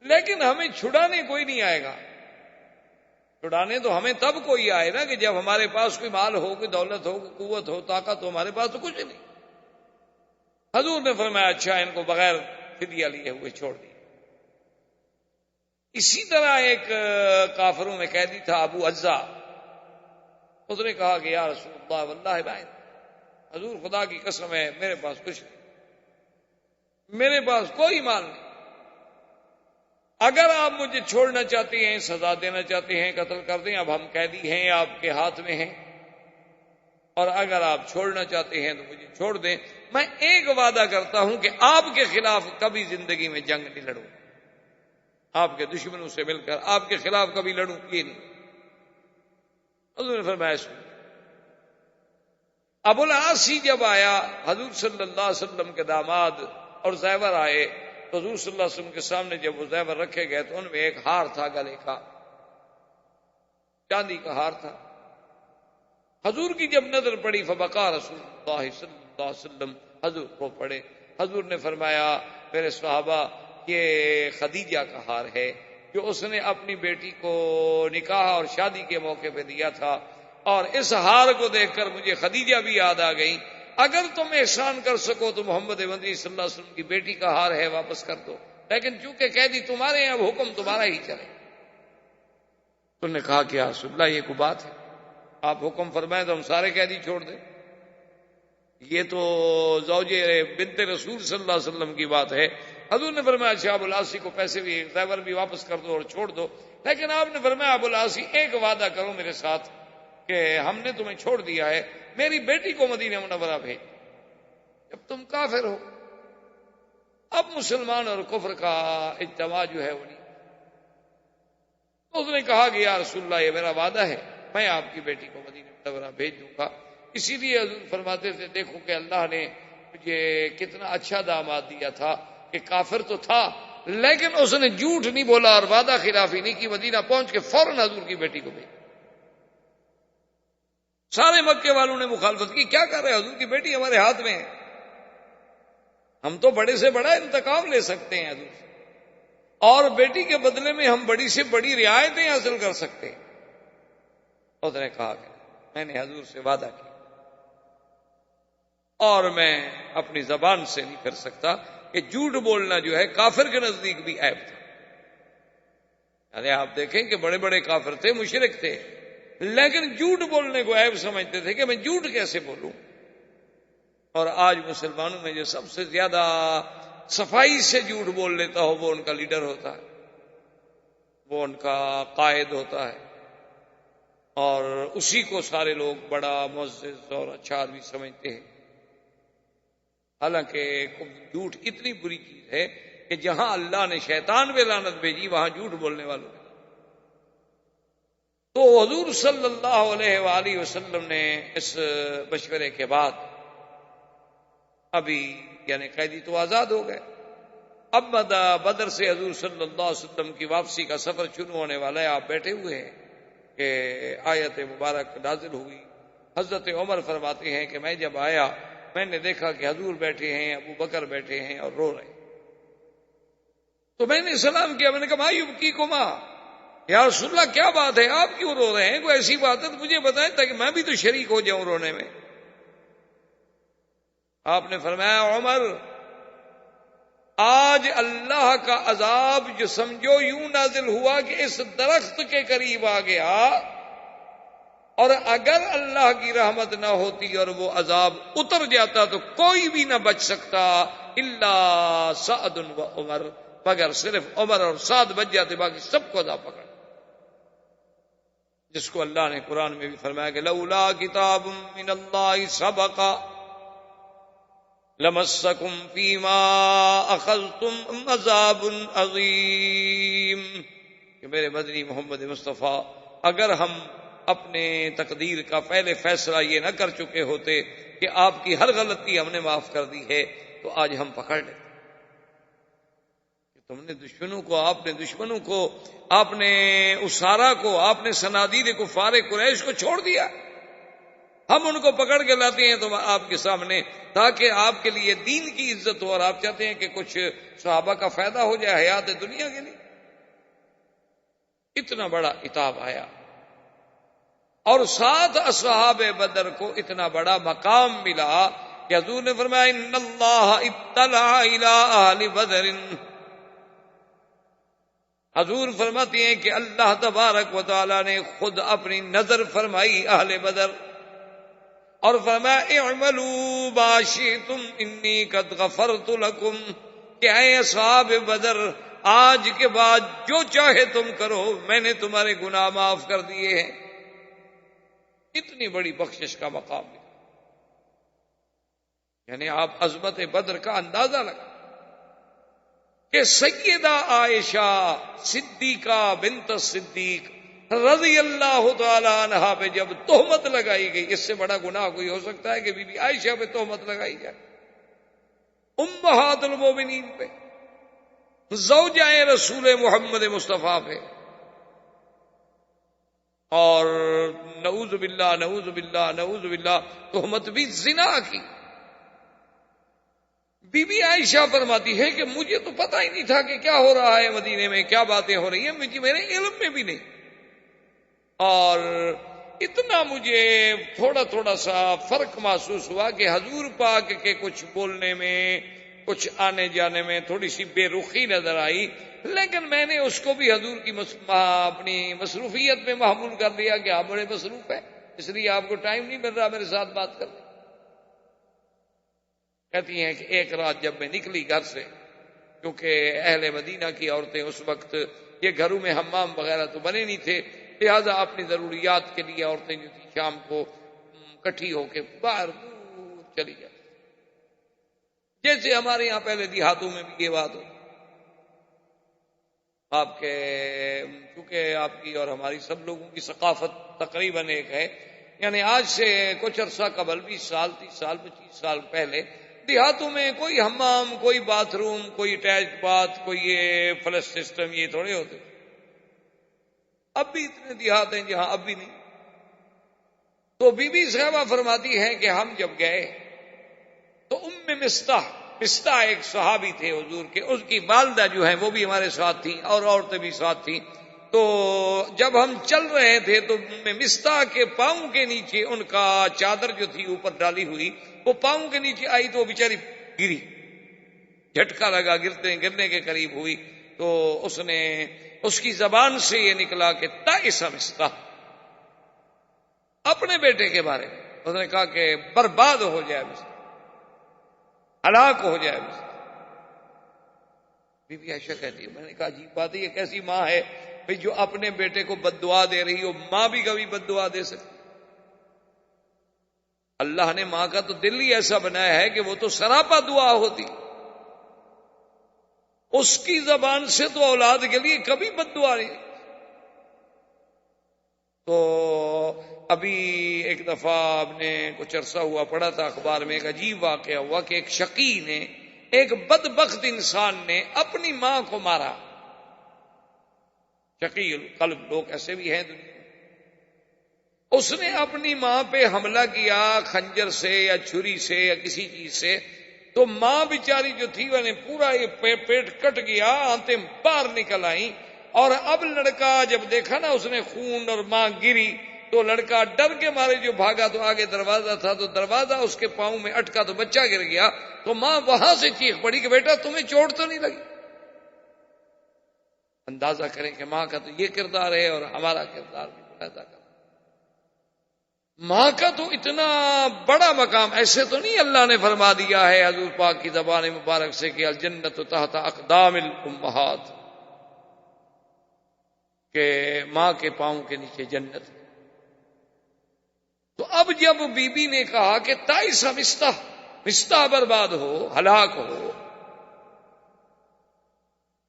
لیکن ہمیں چھڑانے کوئی نہیں آئے گا، چھڑانے تو ہمیں تب کوئی آئے نا کہ جب ہمارے پاس کوئی مال ہو، کوئی دولت ہو، کوئی قوت ہو، طاقت ہو، ہمارے پاس تو کچھ نہیں۔ حضور نے فرمایا اچھا ان کو بغیر فدیہ لیے ہوئے چھوڑ دیا۔ اسی طرح ایک کافروں میں قیدی تھا ابو عزا، اس نے کہا کہ یا رسول اللہ واللہ بائن، حضور خدا کی قسم ہے میرے پاس کچھ نہیں، میرے پاس کوئی مال نہیں، اگر آپ مجھے چھوڑنا چاہتے ہیں، سزا دینا چاہتے ہیں، قتل کر دیں، اب ہم قیدی ہیں، آپ کے ہاتھ میں ہیں، اور اگر آپ چھوڑنا چاہتے ہیں تو مجھے چھوڑ دیں، میں ایک وعدہ کرتا ہوں کہ آپ کے خلاف کبھی زندگی میں جنگ نہیں لڑوں، آپ کے دشمنوں سے مل کر آپ کے خلاف کبھی لڑوں یہ نہیں۔ حضور نے فرمایا سن۔ ابو العاص جب آیا، حضور صلی اللہ علیہ وسلم کے داماد اور زیور آئے، تو حضور صلی اللہ علیہ وسلم کے سامنے جب وہ زیور رکھے گئے تو ان میں ایک ہار تھا، گلے کا چاندی کا ہار تھا۔ حضور کی جب نظر پڑی فبقا رسول اللہ صلی اللہ علیہ وسلم، حضور کو پڑے۔ حضور نے فرمایا میرے صحابہ یہ خدیجہ کا ہار ہے جو اس نے اپنی بیٹی کو نکاح اور شادی کے موقع پہ دیا تھا، اور اس ہار کو دیکھ کر مجھے خدیجہ بھی یاد آ گئی، اگر تم احسان کر سکو تو محمد مدنی صلی اللہ علیہ وسلم کی بیٹی کا ہار ہے واپس کر دو، لیکن چونکہ قیدی تمہارے ہیں اب حکم تمہارا ہی چلے۔ تو نے کہا کہ یا رسول اللہ یہ کوئی بات ہے، آپ حکم فرمائیں تو ہم سارے قیدی چھوڑ دیں، یہ تو زوج بنت رسول صلی اللہ علیہ وسلم کی بات ہے۔ حضور نے فرمایا اچھا ابو العاص کو پیسے بھی زیور بھی واپس کر دو اور چھوڑ دو، لیکن آپ نے فرمایا ابو العاص ایک وعدہ کرو میرے ساتھ کہ ہم نے تمہیں چھوڑ دیا ہے، میری بیٹی کو مدینہ منورہ بھیج، جب تم کافر ہو، اب مسلمان اور کفر کا اجتماع جو ہے وہ نہیں۔ تو اس نے کہا کہ یا رسول اللہ یہ میرا وعدہ ہے، میں آپ کی بیٹی کو مدینہ منورہ بھیج دوں گا۔ اسی لیے حضور فرماتے تھے دیکھو کہ اللہ نے مجھے کتنا اچھا داماد دیا تھا کہ کافر تو تھا لیکن اس نے جھوٹ نہیں بولا اور وعدہ خلافی نہیں کی، مدینہ پہنچ کے فوراً حضور کی بیٹی کو بھیج۔ سارے مکے والوں نے مخالفت کی، کیا کر رہے حضور کی بیٹی ہمارے ہاتھ میں ہے، ہم تو بڑے سے بڑا انتقام لے سکتے ہیں حضور سے، اور بیٹی کے بدلے میں ہم بڑی سے بڑی رعایتیں حاصل کر سکتے ہیں۔ اس نے کہا کہ میں نے حضور سے وعدہ کیا اور میں اپنی زبان سے نہیں کر سکتا کہ جھوٹ بولنا جو ہے کافر کے نزدیک بھی عیب تھا۔ یعنی آپ دیکھیں کہ بڑے بڑے کافر تھے، مشرک تھے، لیکن جھوٹ بولنے کو عیب سمجھتے تھے کہ میں جھوٹ کیسے بولوں۔ اور آج مسلمانوں میں جو سب سے زیادہ صفائی سے جھوٹ بول لیتا ہو وہ ان کا لیڈر ہوتا ہے، وہ ان کا قائد ہوتا ہے، اور اسی کو سارے لوگ بڑا معزز اور اچھا آدمی سمجھتے ہیں۔ حالانکہ جھوٹ اتنی بری چیز ہے کہ جہاں اللہ نے شیطان پہ لعنت بھیجی وہاں جھوٹ بولنے والوں نے۔ تو حضور صلی اللہ علیہ وآلہ وسلم نے اس مشورے کے بعد ابھی یعنی قیدی تو آزاد ہو گئے، اب بدر سے حضور صلی اللہ علیہ وسلم کی واپسی کا سفر شروع ہونے والا ہے، آپ بیٹھے ہوئے ہیں کہ آیت مبارک نازل ہوئی۔ حضرت عمر فرماتے ہیں کہ میں جب آیا میں نے دیکھا کہ حضور بیٹھے ہیں، ابو بکر بیٹھے ہیں اور رو رہے ہیں، تو میں نے سلام کیا، میں نے کہا ما یبکیکما، یا رسول اللہ کیا بات ہے، آپ کیوں رو رہے ہیں، کوئی ایسی بات ہے تو مجھے بتائیں تاکہ میں بھی تو شریک ہو جاؤں رونے میں۔ آپ نے فرمایا عمر آج اللہ کا عذاب جو سمجھو یوں نازل ہوا کہ اس درخت کے قریب آ گیا، اور اگر اللہ کی رحمت نہ ہوتی اور وہ عذاب اتر جاتا تو کوئی بھی نہ بچ سکتا الا سعد و عمر، مگر صرف عمر اور سعد بچ جاتے، باقی سب کو عذاب پکڑ، جس کو اللہ نے قرآن میں بھی فرمایا کہ لولا کتاب من اللہ سبق لمسکم فیما اخذتم عذاب عظیم، کہ میرے مدنی محمد مصطفیٰ اگر ہم اپنے تقدیر کا پہلے فیصلہ یہ نہ کر چکے ہوتے کہ آپ کی ہر غلطی ہم نے معاف کر دی ہے تو آج ہم پکڑ لیتے۔ تم نے دشمنوں کو آپ نے اسارا کو، آپ نے صنادید کفار قریش کو چھوڑ دیا، ہم ان کو پکڑ کے لاتے ہیں تو آپ کے سامنے تاکہ آپ کے لیے دین کی عزت ہو، اور آپ چاہتے ہیں کہ کچھ صحابہ کا فائدہ ہو جائے حیات دنیا کے لیے۔ اتنا بڑا عتاب آیا، اور ساتھ اصحاب بدر کو اتنا بڑا مقام ملا کہ حضور نے فرمایا ان اللہ اطلع الی اہل بدر، حضور فرماتی ہیں کہ اللہ تبارک و تعالی نے خود اپنی نظر فرمائی اہل بدر اور فرمایا اعملوا ما شئتم انی قد غفرت لکم، کہ اے اصحاب بدر آج کے بعد جو چاہے تم کرو، میں نے تمہارے گناہ معاف کر دیے ہیں۔ اتنی بڑی بخشش کا مقام ہے، یعنی آپ عظمت بدر کا اندازہ لگا کہ سیدہ عائشہ صدیقہ بنت صدیق رضی اللہ تعالی عنہا پہ جب تہمت لگائی گئی، اس سے بڑا گناہ کوئی ہو سکتا ہے کہ بی بی عائشہ پہ تہمت لگائی جائے؟ امہات المومنین پہ، زوجہ رسول محمد مصطفیٰ پہ، اور نعوذ باللہ نعوذ باللہ نعوذ باللہ تہمت بھی زنا کی۔ بی بی عائشہ فرماتی ہے کہ مجھے تو پتہ ہی نہیں تھا کہ کیا ہو رہا ہے مدینے میں، کیا باتیں ہو رہی ہیں، میرے علم میں بھی نہیں، اور اتنا مجھے تھوڑا تھوڑا سا فرق محسوس ہوا کہ حضور پاک کے کچھ بولنے میں، کچھ آنے جانے میں تھوڑی سی بے رخی نظر آئی، لیکن میں نے اس کو بھی حضور کی اپنی مصروفیت میں محمول کر لیا کہ آپ بڑے مصروف ہیں، اس لیے آپ کو ٹائم نہیں مل رہا میرے ساتھ بات کرنے۔ کہتی ہیں کہ ایک رات جب میں نکلی گھر سے، کیونکہ اہل مدینہ کی عورتیں اس وقت یہ گھروں میں حمام وغیرہ تو بنے نہیں تھے، لہذا اپنی ضروریات کے لیے عورتیں جو تھی شام کو اکٹھی ہو کے باہر دور چلی جاتی، جیسے ہمارے یہاں پہلے دیہاتوں میں بھی یہ بات ہو۔ آپ کے چونکہ آپ کی اور ہماری سب لوگوں کی ثقافت تقریباً ایک ہے، یعنی آج سے کچھ عرصہ قبل 20 سال 30 سال 25 سال پہلے دیہاتوں میں کوئی حمام، کوئی باتھ روم، کوئی اٹیچڈ باتھ، کوئی یہ فلش سسٹم یہ تھوڑے ہوتے۔ اب بھی اتنے دیہات ہیں جہاں اب بھی نہیں۔ تو بی بی صاحبہ فرماتی ہیں کہ ہم جب گئے تو مستح ایک صحابی تھے حضور کے، اس کی والدہ جو ہیں وہ بھی ہمارے ساتھ تھیں اور عورتیں بھی ساتھ تھیں۔ تو جب ہم چل رہے تھے تو مستح کے پاؤں کے نیچے ان کا چادر جو تھی اوپر ڈالی ہوئی وہ پاؤں کے نیچے آئی تو وہ بیچاری گری، جھٹکا لگا، گرنے کے قریب ہوئی، تو اس کی زبان سے یہ نکلا کہ تائس مستح، اپنے بیٹے کے بارے میں اس نے کہا کہ برباد ہو جائے مستح، ہلاک ہو جائے مستح۔ بی بی عائشہ کہتی ہے میں نے کہا عجیب بات ہے، یہ کیسی ماں ہے بھئی جو اپنے بیٹے کو بد دعا دے رہی ہو؟ ماں بھی کبھی بد دعا دے سکتی؟ اللہ نے ماں کا تو دل ہی ایسا بنایا ہے کہ وہ تو سراپا دعا ہوتی، اس کی زبان سے تو اولاد کے لیے کبھی بد دعا نہیں۔ تو ابھی ایک دفعہ آپ نے کچھ عرصہ ہوا پڑھا تھا اخبار میں، ایک عجیب واقعہ ہوا کہ ایک شقی نے، ایک بدبخت انسان نے اپنی ماں کو مارا۔ شقی القلب لوگ ایسے بھی ہیں دنیا میں۔ اس نے اپنی ماں پہ حملہ کیا خنجر سے یا چھری سے یا کسی چیز سے، تو ماں بیچاری جو تھی وہ نے پورا یہ پیٹ کٹ گیا، آنتیں باہر نکل آئیں، اور اب لڑکا جب دیکھا نا اس نے خون اور ماں گری تو لڑکا ڈر کے مارے جو بھاگا، تو آگے دروازہ تھا تو دروازہ اس کے پاؤں میں اٹکا تو بچہ گر گیا، تو ماں وہاں سے چیخ پڑی کہ بیٹا تمہیں چوٹ تو نہیں لگی؟ اندازہ کریں کہ ماں کا تو یہ کردار ہے اور ہمارا کردار بھی پیدا کرنا۔ ماں کا تو اتنا بڑا مقام، ایسے تو نہیں اللہ نے فرما دیا ہے حضور پاک کی زبان مبارک سے کہ الجنت تحت اقدام الامہات، کہ ماں کے پاؤں کے نیچے جنت۔ تو اب جب بی بی نے کہا کہ تائس مستح برباد ہو، ہلاک ہو،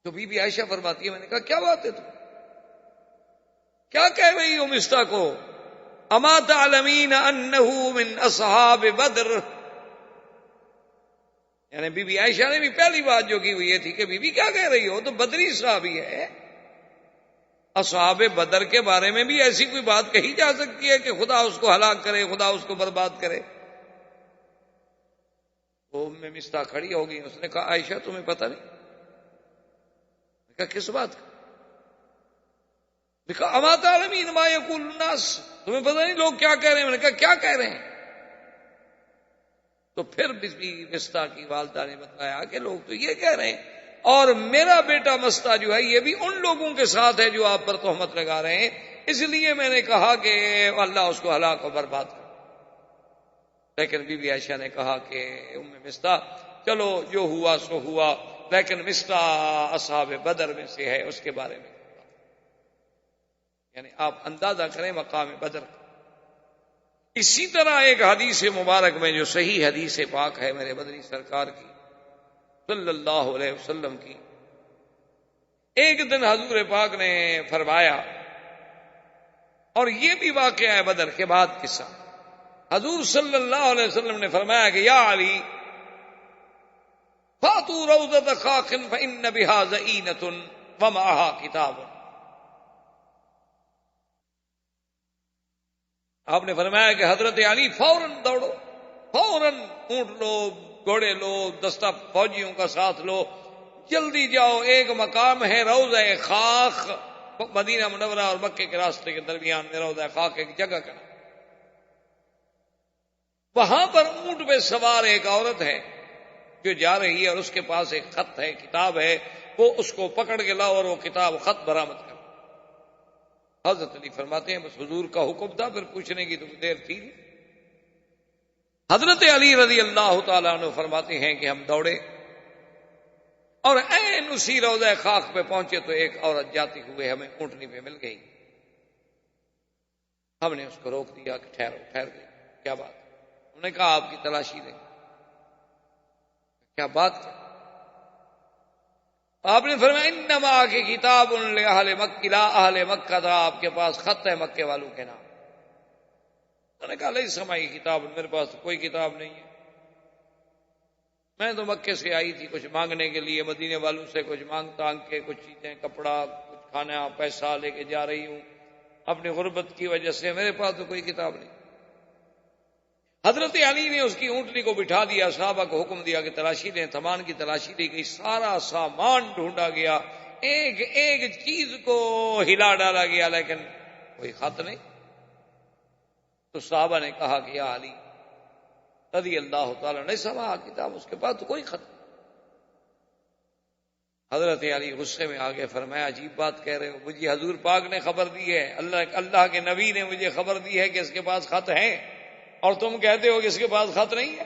تو بی بی عائشہ فرماتی ہے میں نے کہا کیا بات ہے تم کیا کہہ رہی ہو مستح کو؟ اما تعلمین انہ من اصحاب بدر، یعنی بی بی عائشہ نے بھی پہلی بات جو کی وہ یہ تھی کہ بی بی کیا کہہ رہی ہو، تو بدری صحابی ہے، اصحاب بدر کے بارے میں بھی ایسی کوئی بات کہی جا سکتی ہے کہ خدا اس کو ہلاک کرے، خدا اس کو برباد کرے؟ وہ میں مستح کھڑی ہو گئی، اس نے کہا عائشہ تمہیں پتہ نہیں؟ میں کہا کس بات کا؟ کہا اما تعلمین ما یقول الناس، تمہیں پتہ نہیں لوگ کیا کہہ رہے ہیں؟ میں نے کہا کیا کہہ رہے ہیں؟ تو پھر بھی مستح کی والدہ نے بتایا کہ لوگ تو یہ کہہ رہے ہیں اور میرا بیٹا مستہ جو ہے یہ بھی ان لوگوں کے ساتھ ہے جو آپ پر تہمت لگا رہے ہیں، اس لیے میں نے کہا کہ اللہ اس کو ہلاک و برباد کر۔ لیکن بی بی عائشہ نے کہا کہ ام مستہ چلو جو ہوا سو ہوا، لیکن مستہ اصحاب بدر میں سے ہے، اس کے بارے میں یعنی آپ اندازہ کریں مقام بدر کا۔ اسی طرح ایک حدیث مبارک میں جو صحیح حدیث پاک ہے میرے بدری سرکار کی صلی اللہ علیہ وسلم کی، ایک دن حضور پاک نے فرمایا، اور یہ بھی واقعہ ہے بدر کے بعد قصہ، حضور صلی اللہ علیہ وسلم نے فرمایا کہ یا علی فاتوا روضۃ خاخ فإن بها زئینۃ ومعها کتاب۔ آپ نے فرمایا کہ حضرت علی فوراً دوڑو، فوراً اونٹ لو، گھوڑے لو، دستہ فوجیوں کا ساتھ لو، جلدی جاؤ، ایک مقام ہے روضہ خاخ، مدینہ منورہ اور مکے کے راستے کے درمیان میں روضہ خاخ ایک جگہ کا، وہاں پر اونٹ پہ سوار ایک عورت ہے جو جا رہی ہے اور اس کے پاس ایک خط ہے، کتاب ہے، وہ اس کو پکڑ کے لاؤ اور وہ کتاب خط برآمد کر۔ حضرت علی فرماتے ہیں بس حضور کا حکم تھا، پھر پوچھنے کی تو دیر تھی نہیں۔ حضرت علی رضی اللہ تعالیٰ عنہ فرماتے ہیں کہ ہم دوڑے اور عین اسی روضہ خاک پہ پہنچے تو ایک عورت جاتی ہوئے ہمیں اونٹنی پہ مل گئی۔ ہم نے اس کو روک دیا کہ ٹھہرو، ٹھہر گئی، کیا بات؟ انہوں نے کہا آپ کی تلاشی لیں۔ کیا بات کیا؟ آپ نے فرمایا انما کی کتاب لأہل مکہ لا اہل مکہ، تھا آپ کے پاس خط ہے مکے والوں کے نام۔ انہوں نے کہا لیس معی کتاب، میرے پاس تو کوئی کتاب نہیں ہے، میں تو مکے سے آئی تھی کچھ مانگنے کے لیے، مدینے والوں سے کچھ مانگ تانگ کے کچھ چیزیں، کپڑا، کچھ کھانا، پیسہ لے کے جا رہی ہوں، اپنی غربت کی وجہ سے میرے پاس تو کوئی کتاب نہیں۔ حضرت علی نے اس کی اونٹنی کو بٹھا دیا، صحابہ کو حکم دیا کہ تلاشی لیں، سامان کی تلاشی لی گئی، سارا سامان ڈھونڈا گیا، ایک ایک چیز کو ہلا ڈالا گیا، لیکن کوئی خط نہیں۔ تو صحابہ نے کہا کہ یا علی رضی اللہ تعالیٰ نے سما کتاب، اس کے بعد تو کوئی خط نہیں۔ حضرت علی غصے میں آگے فرمایا عجیب بات کہہ رہے ہو، مجھے حضور پاک نے خبر دی ہے، اللہ کے نبی نے مجھے خبر دی ہے کہ اس کے پاس خط ہے، اور تم کہتے ہو کہ اس کے پاس خط نہیں ہے۔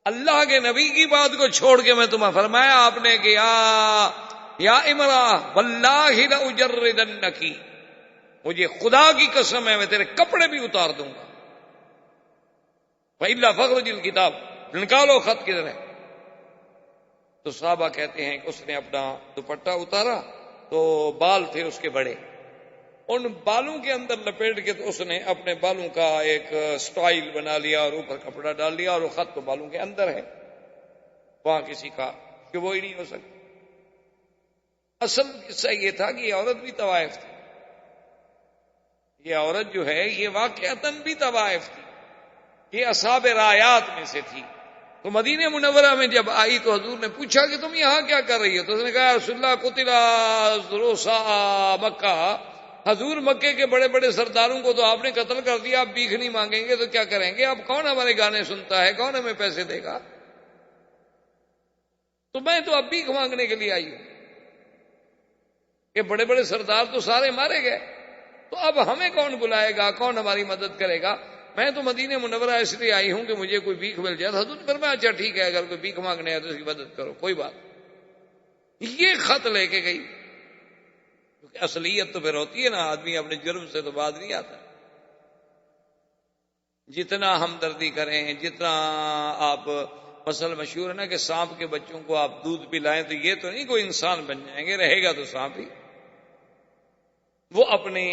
اللہ کے نبی کی بات کو چھوڑ کے میں تمہیں فرمایا آپ نے کہ یا امرا واللہ لأجردنکی، مجھے خدا کی قسم ہے میں تیرے کپڑے بھی اتار دوں گا، وَإِلَّا فَخْرُجِ الْكِتَابِ، نکالو خط کدھر ہے۔ تو صحابہ کہتے ہیں کہ اس نے اپنا دوپٹہ اتارا تو بال تھے اس کے بڑے، ان بالوں کے اندر لپیٹ کے تو اس نے اپنے بالوں کا ایک سٹائل بنا لیا اور اوپر کپڑا ڈال لیا، اور وہ خط تو بالوں کے اندر ہے، وہاں کسی کا کہ وہ ہی نہیں ہو سکتا۔ اصل قصہ یہ تھا کہ یہ عورت بھی طوائف تھی، یہ عورت جو ہے یہ واقعتاً بھی طوائف تھی، یہ اصحاب رایات میں سے تھی۔ تو مدینہ منورہ میں جب آئی تو حضور نے پوچھا کہ تم یہاں کیا کر رہی ہو؟ تو اس نے کہا رسول اللہ قتل رؤساء مکہ، حضور مکے کے بڑے بڑے سرداروں کو تو آپ نے قتل کر دیا، آپ بھیک نہیں مانگیں گے تو کیا کریں گے؟ اب کون ہمارے گانے سنتا ہے، کون ہمیں پیسے دے گا؟ تو میں تو اب بھیک مانگنے کے لیے آئی ہوں، کہ بڑے بڑے سردار تو سارے مارے گئے، تو اب ہمیں کون بلائے گا، کون ہماری مدد کرے گا؟ میں تو مدینہ منورہ اس لیے آئی ہوں کہ مجھے کوئی بھیک مل جائے۔ حضور نے فرمایا اچھا ٹھیک ہے، اگر کوئی بھیک مانگنے ہے تو اس کی مدد کرو، کوئی بات۔ یہ خط لے کے گئی، کیونکہ اصلیت تو پھر ہوتی ہے نا، آدمی اپنے جرم سے تو باز نہیں آتا۔ جتنا ہمدردی کریں، جتنا آپ، مسئلہ مشہور ہے نا کہ سانپ کے بچوں کو آپ دودھ پلائیں تو یہ تو نہیں کوئی انسان بن جائیں گے، رہے گا تو سانپ ہی، وہ اپنی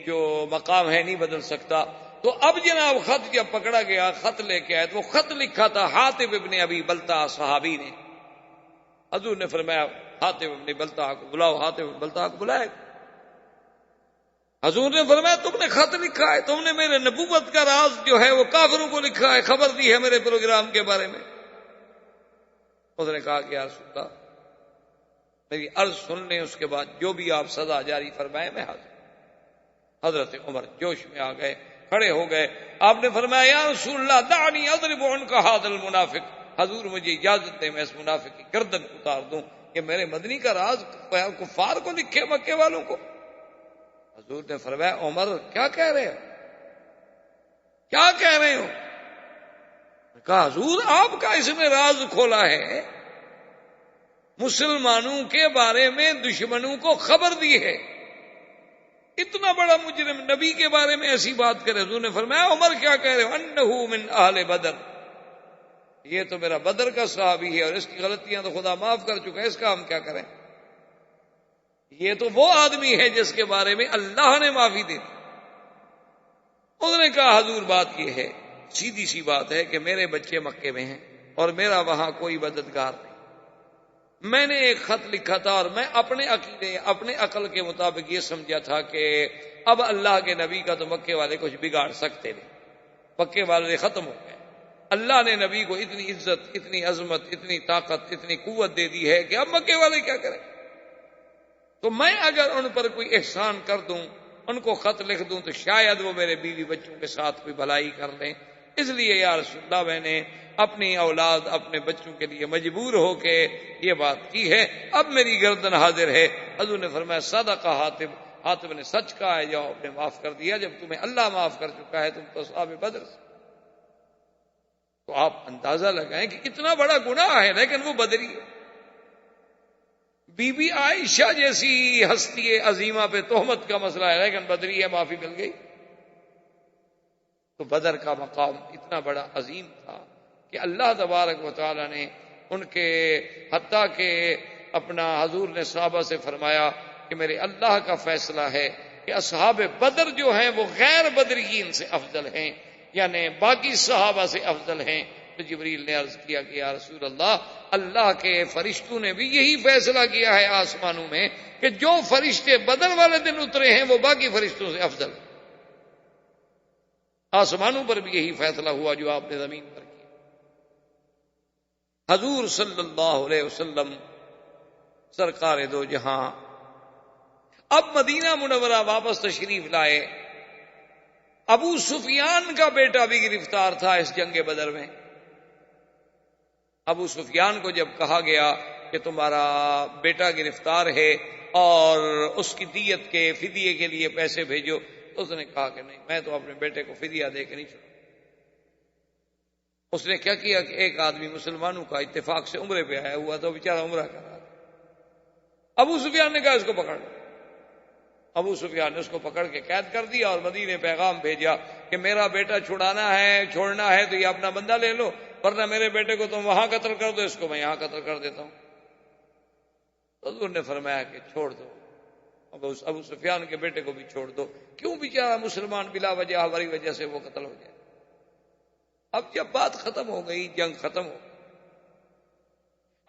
جو مقام ہے نہیں بدل سکتا۔ تو اب جناب خط جب پکڑا گیا، خط لے کے آئے تو وہ خط لکھا تھا حاطب ابن ابی بلتع صحابی نے۔ حضور نے فرمایا حاطب ابن بلتع کو بلاؤ، حاطب ابن بلتع کو بلائے۔ حضور نے فرمایا تم نے خط لکھا ہے، تم نے میرے نبوت کا راز جو ہے وہ کافروں کو لکھا ہے، خبر دی ہے میرے پروگرام کے بارے میں۔ اس نے کہا کہ یا رسول اللہ میری عرض سن لیں، اس کے بعد جو بھی آپ سزا جاری فرمائے میں حاضر۔ حضرت عمر جوش میں آ گئے، کھڑے ہو گئے، آپ نے فرمایا یا رسول اللہ دعنی اضرب عنق ھذا المنافق، حضور مجھے اجازت دیں میں اس منافق کی گردن اتار دوں کہ میرے مدنی کا راز کفار کو لکھے مکے والوں کو. حضور نے فرمایا عمر کیا کہہ رہے ہو, کیا کہہ رہے ہو؟ کہا حضور آپ کا اس نے راز کھولا ہے, مسلمانوں کے بارے میں دشمنوں کو خبر دی ہے. اتنا بڑا مجرم نبی کے بارے میں ایسی بات کرے. حضور نے فرمایا عمر کیا کہہ رہے ہو؟ انہو من اہل بدر, یہ تو میرا بدر کا صحابی ہے اور اس کی غلطیاں تو خدا معاف کر چکا ہے, اس کا ہم کیا کریں؟ یہ تو وہ آدمی ہے جس کے بارے میں اللہ نے معافی دی. اس نے کہا حضور بات یہ ہے, سیدھی سی بات ہے کہ میرے بچے مکے میں ہیں اور میرا وہاں کوئی مددگار نہیں. میں نے ایک خط لکھا تھا اور میں اپنے عقیدے اپنے عقل کے مطابق یہ سمجھا تھا کہ اب اللہ کے نبی کا تو مکے والے کچھ بگاڑ سکتے نہیں, مکے والے ختم ہو گئے. اللہ نے نبی کو اتنی عزت, اتنی عظمت, اتنی طاقت, اتنی قوت دے دی ہے کہ اب مکے والے کیا کریں؟ تو میں اگر ان پر کوئی احسان کر دوں, ان کو خط لکھ دوں, تو شاید وہ میرے بیوی بچوں کے ساتھ کوئی بھلائی کر لیں. اس لیے یا رسول اللہ میں نے اپنی اولاد اپنے بچوں کے لیے مجبور ہو کے یہ بات کی ہے, اب میری گردن حاضر ہے. حضور نے فرمایا صدق حاتب, حاتب نے سچ کہا ہے, جاؤ آپ نے معاف کر دیا, جب تمہیں اللہ معاف کر چکا ہے تم تو اصحاب بدر سے. تو آپ اندازہ لگائیں کہ اتنا بڑا گناہ ہے لیکن وہ بدری ہے. بی بی عائشہ جیسی ہستی عظیمہ پہ تہمت کا مسئلہ ہے لیکن بدری ہے, معافی مل گئی. تو بدر کا مقام اتنا بڑا عظیم تھا کہ اللہ تبارک و تعالی نے ان کے حتیٰ کہ اپنا حضور نے صحابہ سے فرمایا کہ میرے اللہ کا فیصلہ ہے کہ اصحاب بدر جو ہیں وہ غیر بدرین سے افضل ہیں, یعنی باقی صحابہ سے افضل ہیں. تو جبریل نے عرض کیا کہ یا رسول اللہ, اللہ کے فرشتوں نے بھی یہی فیصلہ کیا ہے آسمانوں میں کہ جو فرشتے بدر والے دن اترے ہیں وہ باقی فرشتوں سے افضل ہیں. آسمانوں پر بھی یہی فیصلہ ہوا جو آپ نے زمین پر کیا. حضور صلی اللہ علیہ وسلم سرکار دو جہاں اب مدینہ منورہ واپس تشریف لائے. ابو سفیان کا بیٹا بھی گرفتار تھا اس جنگ بدر میں. ابو سفیان کو جب کہا گیا کہ تمہارا بیٹا گرفتار ہے اور اس کی دیت کے فدیے کے لیے پیسے بھیجو, تو اس نے کہا کہ نہیں, میں تو اپنے بیٹے کو فدیہ دے کے نہیں چھوڑوں. اس نے کیا کیا کہ ایک آدمی مسلمانوں کا اتفاق سے عمرے پہ آیا ہوا تو بیچارہ عمرہ کر رہا تھا. ابو سفیان نے کہا اس کو پکڑ لو. ابو سفیان نے اس کو پکڑ کے قید کر دیا اور مدینے پیغام بھیجا کہ میرا بیٹا چھڑانا ہے, چھوڑنا ہے تو یہ اپنا بندہ لے لو, ورنہ میرے بیٹے کو تم وہاں قتل کر دو, اس کو میں یہاں قتل کر دیتا ہوں. حضور نے فرمایا کہ چھوڑ دو, ابو سفیان کے بیٹے کو بھی چھوڑ دو. کیوں بیچارہ مسلمان بلا وجہ ہماری وجہ سے وہ قتل ہو جائے. اب جب بات ختم ہو گئی, جنگ ختم ہو گئی,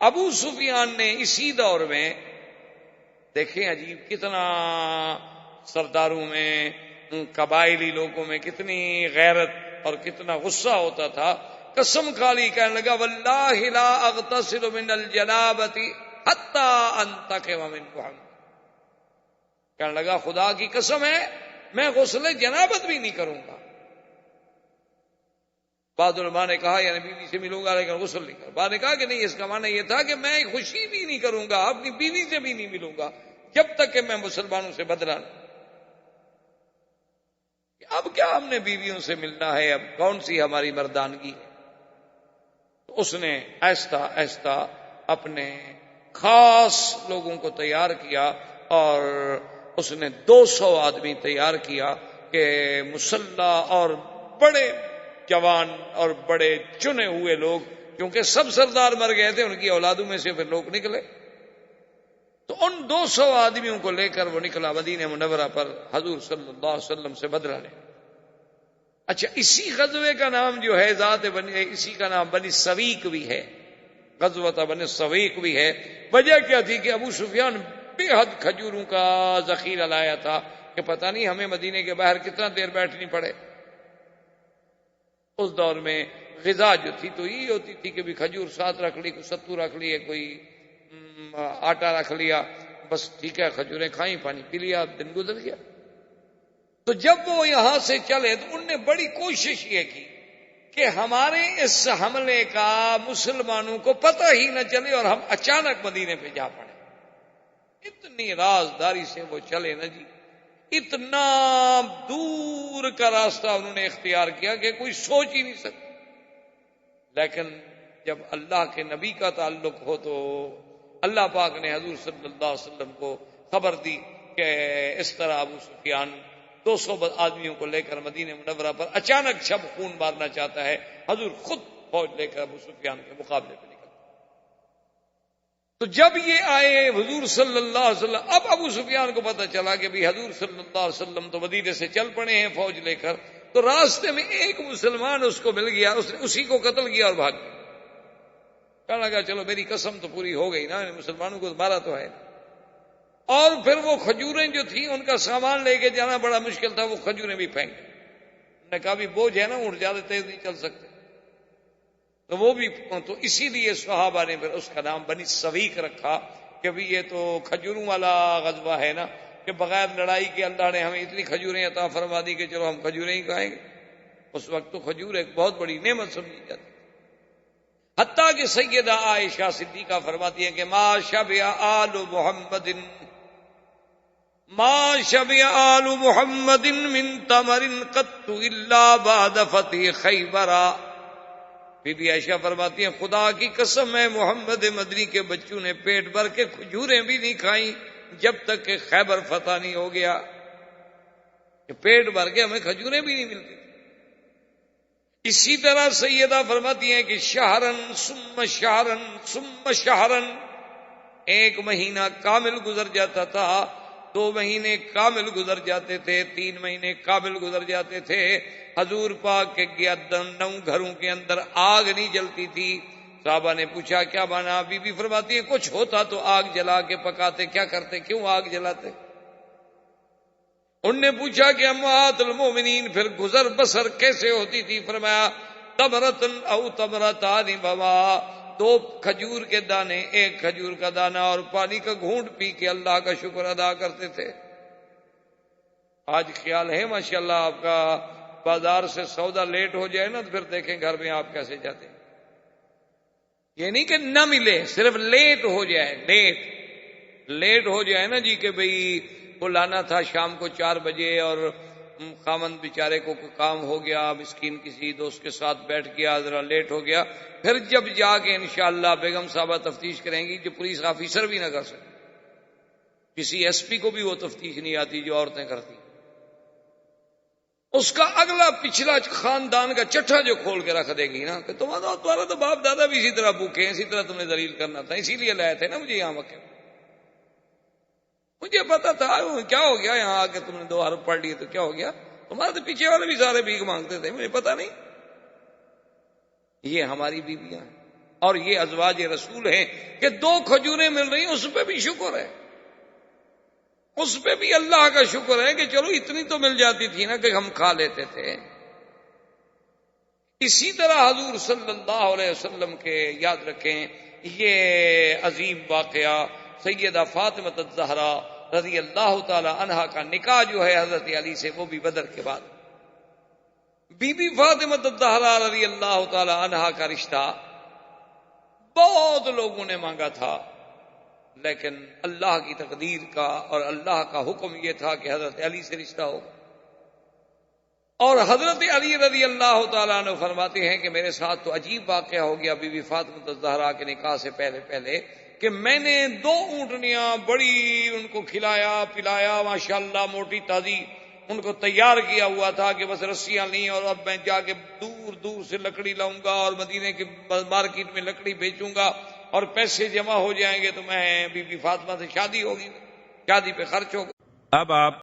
ابو سفیان نے اسی دور میں دیکھیں عجیب کتنا سرداروں میں, قبائلی لوگوں میں کتنی غیرت اور کتنا غصہ ہوتا تھا. قسم کھالی کہنے لگا واللہ لا اغتسل من الجنابۃ حتی انتقم من محمد. کہنے لگا خدا کی قسم ہے میں غسل جنابت بھی نہیں کروں گا. بعض علماء نے کہا یعنی بیوی سے ملوں گا لیکن غسل نہیں کروں. بعض نے کہا کہ نہیں, اس کا معنی یہ تھا کہ میں خوشی بھی نہیں کروں گا, اپنی بیوی سے بھی نہیں ملوں گا جب تک کہ میں مسلمانوں سے بدلہ نہ. اب کیا ہم نے بیویوں سے ملنا ہے, اب کون سی ہماری مردانگی ہے. تو اس نے آہستہ آہستہ اپنے خاص لوگوں کو تیار کیا اور اس نے 200 آدمی تیار کیا کہ مسلح اور بڑے جوان اور بڑے چنے ہوئے لوگ, کیونکہ سب سردار مر گئے تھے, ان کی اولادوں میں سے پھر لوگ نکلے, تو ان 200 آدمیوں کو لے کر وہ نکلا مدینہ منورہ پر حضور صلی اللہ علیہ وسلم سے بدلہ لے. اچھا, اسی غزوے کا نام جو ہے ذات بنی, اسی کا نام بنی سویق بھی ہے, غزوۃ بنی سویق بھی ہے. وجہ کیا تھی کہ ابو سفیان بے حد کھجوروں کا ذخیرہ لایا تھا کہ پتہ نہیں ہمیں مدینے کے باہر کتنا دیر بیٹھنی پڑے. اس دور میں غذا جو تھی تو یہ ہوتی تھی کہ بھی کھجور ساتھ رکھ لی, کوئی ستو رکھ لیے, کوئی آٹا رکھ لیا, بس ٹھیک ہے کھجوریں کھائیں, پانی پی لیا, دن گزر گیا. تو جب وہ یہاں سے چلے تو ان نے بڑی کوشش یہ کی کہ ہمارے اس حملے کا مسلمانوں کو پتہ ہی نہ چلے اور ہم اچانک مدینے پہ جا پڑے. اتنی رازداری سے وہ چلے نا جی، اتنا دور کا راستہ انہوں نے اختیار کیا کہ کوئی سوچ ہی نہیں سکتا. لیکن جب اللہ کے نبی کا تعلق ہو تو اللہ پاک نے حضور صلی اللہ علیہ وسلم کو خبر دی کہ اس طرح ابو سفیان 200 آدمیوں کو لے کر مدینہ منورہ پر اچانک شب خون مارنا چاہتا ہے. حضور خود فوج لے کر ابو سفیان کے مقابلے پہ نکل. تو جب یہ آئے حضور صلی اللہ علیہ وسلم، اب ابو سفیان کو پتہ چلا کہ بھی حضور صلی اللہ علیہ وسلم تو مدینے سے چل پڑے ہیں فوج لے کر. تو راستے میں ایک مسلمان اس کو مل گیا، اس نے اسی کو قتل کیا اور بھاگ گیا. کہنے لگا چلو میری قسم تو پوری ہو گئی نا، مسلمانوں کو مارا تو ہے. اور پھر وہ کھجوریں جو تھیں ان کا سامان لے کے جانا بڑا مشکل تھا، وہ کھجوریں بھی پھینک. انہوں نے کہا بھی بوجھ ہے نا، اونٹ زیادہ تیز نہیں چل سکتے. تو وہ بھی، تو اسی لیے صحابہ نے پھر اس کا نام بنی سویق رکھا کہ بھی یہ تو کھجوروں والا غزوہ ہے نا، کہ بغیر لڑائی کے اللہ نے ہمیں اتنی کھجوریں عطا فرما دی کہ چلو ہم کھجوریں ہی کھائیں گے. اس وقت تو کھجور ایک بہت بڑی نعمت سمجھی جاتی. حتیٰ کہ سیدہ عائشہ صدیقہ فرماتی ہیں کہ ما شبع آل محمد من تمر قط الا بعد فتح خیبر. بی بی عائشہ فرماتی ہیں خدا کی قسم ہے محمد مدنی کے بچوں نے پیٹ بھر کے کھجوریں بھی نہیں کھائیں جب تک کہ خیبر فتح نہیں ہو گیا. کہ پیٹ بھر کے ہمیں کھجوریں بھی نہیں ملتی. اسی طرح سیدہ فرماتی ہیں کہ شہرن ثم شہرن ثم شہرن، ایک مہینہ کامل گزر جاتا تھا، 2 مہینے کامل گزر جاتے تھے، 3 مہینے کامل گزر جاتے تھے. حضور پاک کے 9 گھروں کے اندر آگ نہیں جلتی تھی. صحابہ نے پوچھا کیا مانا؟ بی بی فرماتی ہے کچھ ہوتا تو آگ جلا کے پکاتے، کیا کرتے، کیوں آگ جلاتے؟ ان نے پوچھا کہ امہات المومنین پھر گزر بسر کیسے ہوتی تھی؟ فرمایا تمرتن او تمرتان بما، 2 کھجور کے دانے، 1 کھجور کا دانہ اور پانی کا گھونٹ پی کے اللہ کا شکر ادا کرتے تھے. آج خیال ہے ماشاءاللہ آپ کا بازار سے سودا لیٹ ہو جائے نا تو پھر دیکھیں گھر میں آپ کیسے جاتے ہیں. یہ نہیں کہ نہ ملے، صرف لیٹ ہو جائے، لیٹ ہو جائے نا جی، کہ بھئی کو لانا تھا شام کو 4 بجے اور خامند بیچارے کو کام ہو گیا، مسکین کسی دوست کے ساتھ بیٹھ گیا، ذرا لیٹ ہو گیا. پھر جب جا کے انشاءاللہ بیگم صاحبہ تفتیش کریں گی، جو پولیس آفیسر بھی نہ کر سکے، کسی ایس پی کو بھی وہ تفتیش نہیں آتی جو عورتیں کرتی. اس کا اگلا پچھلا خاندان کا چٹھا جو کھول کے رکھ دے گی نا کہ تمہارا تو باپ دادا بھی اسی طرح بھوکے ہیں، اسی طرح تم نے ذلیل کرنا تھا، اسی لیے لائے تھے نا مجھے یہاں مکے. مجھے پتا تھا کیا ہو گیا یہاں آ کے تم نے 2 حرف پڑھ لیے تو کیا ہو گیا؟ تمہارے تو پیچھے والے بھی سارے بھیک مانگتے تھے، مجھے پتا نہیں. یہ ہماری بیویاں ہیں اور یہ ازواج رسول ہیں کہ 2 کھجوریں مل رہی ہیں، اس پہ بھی شکر ہے، اس پہ بھی اللہ کا شکر ہے کہ چلو اتنی تو مل جاتی تھی نا کہ ہم کھا لیتے تھے. اسی طرح حضور صلی اللہ علیہ وسلم کے یاد رکھیں یہ عظیم واقعہ سیدہ فاطمہ الزہرا رضی اللہ تعالی عنہا کا نکاح جو ہے حضرت علی سے، وہ بھی بدر کے بعد. بی بی فاطمہ الزہرا رضی اللہ تعالی عنہا کا رشتہ بہت لوگوں نے مانگا تھا، لیکن اللہ کی تقدیر کا اور اللہ کا حکم یہ تھا کہ حضرت علی سے رشتہ ہو. اور حضرت علی رضی اللہ تعالیٰ عنہ فرماتے ہیں کہ میرے ساتھ تو عجیب واقعہ ہو گیا بی بی فاطمہ الزہرا کے نکاح سے پہلے کہ میں نے 2 اونٹنیاں بڑی ان کو کھلایا پلایا، ماشاءاللہ موٹی تازی ان کو تیار کیا ہوا تھا کہ بس رسیاں لیں اور اب میں جا کے دور دور سے لکڑی لاؤں گا اور مدینے کی مارکیٹ میں لکڑی بیچوں گا اور پیسے جمع ہو جائیں گے تو میں بی بی فاطمہ سے شادی ہوگی، شادی پہ خرچ ہوگا. اب آپ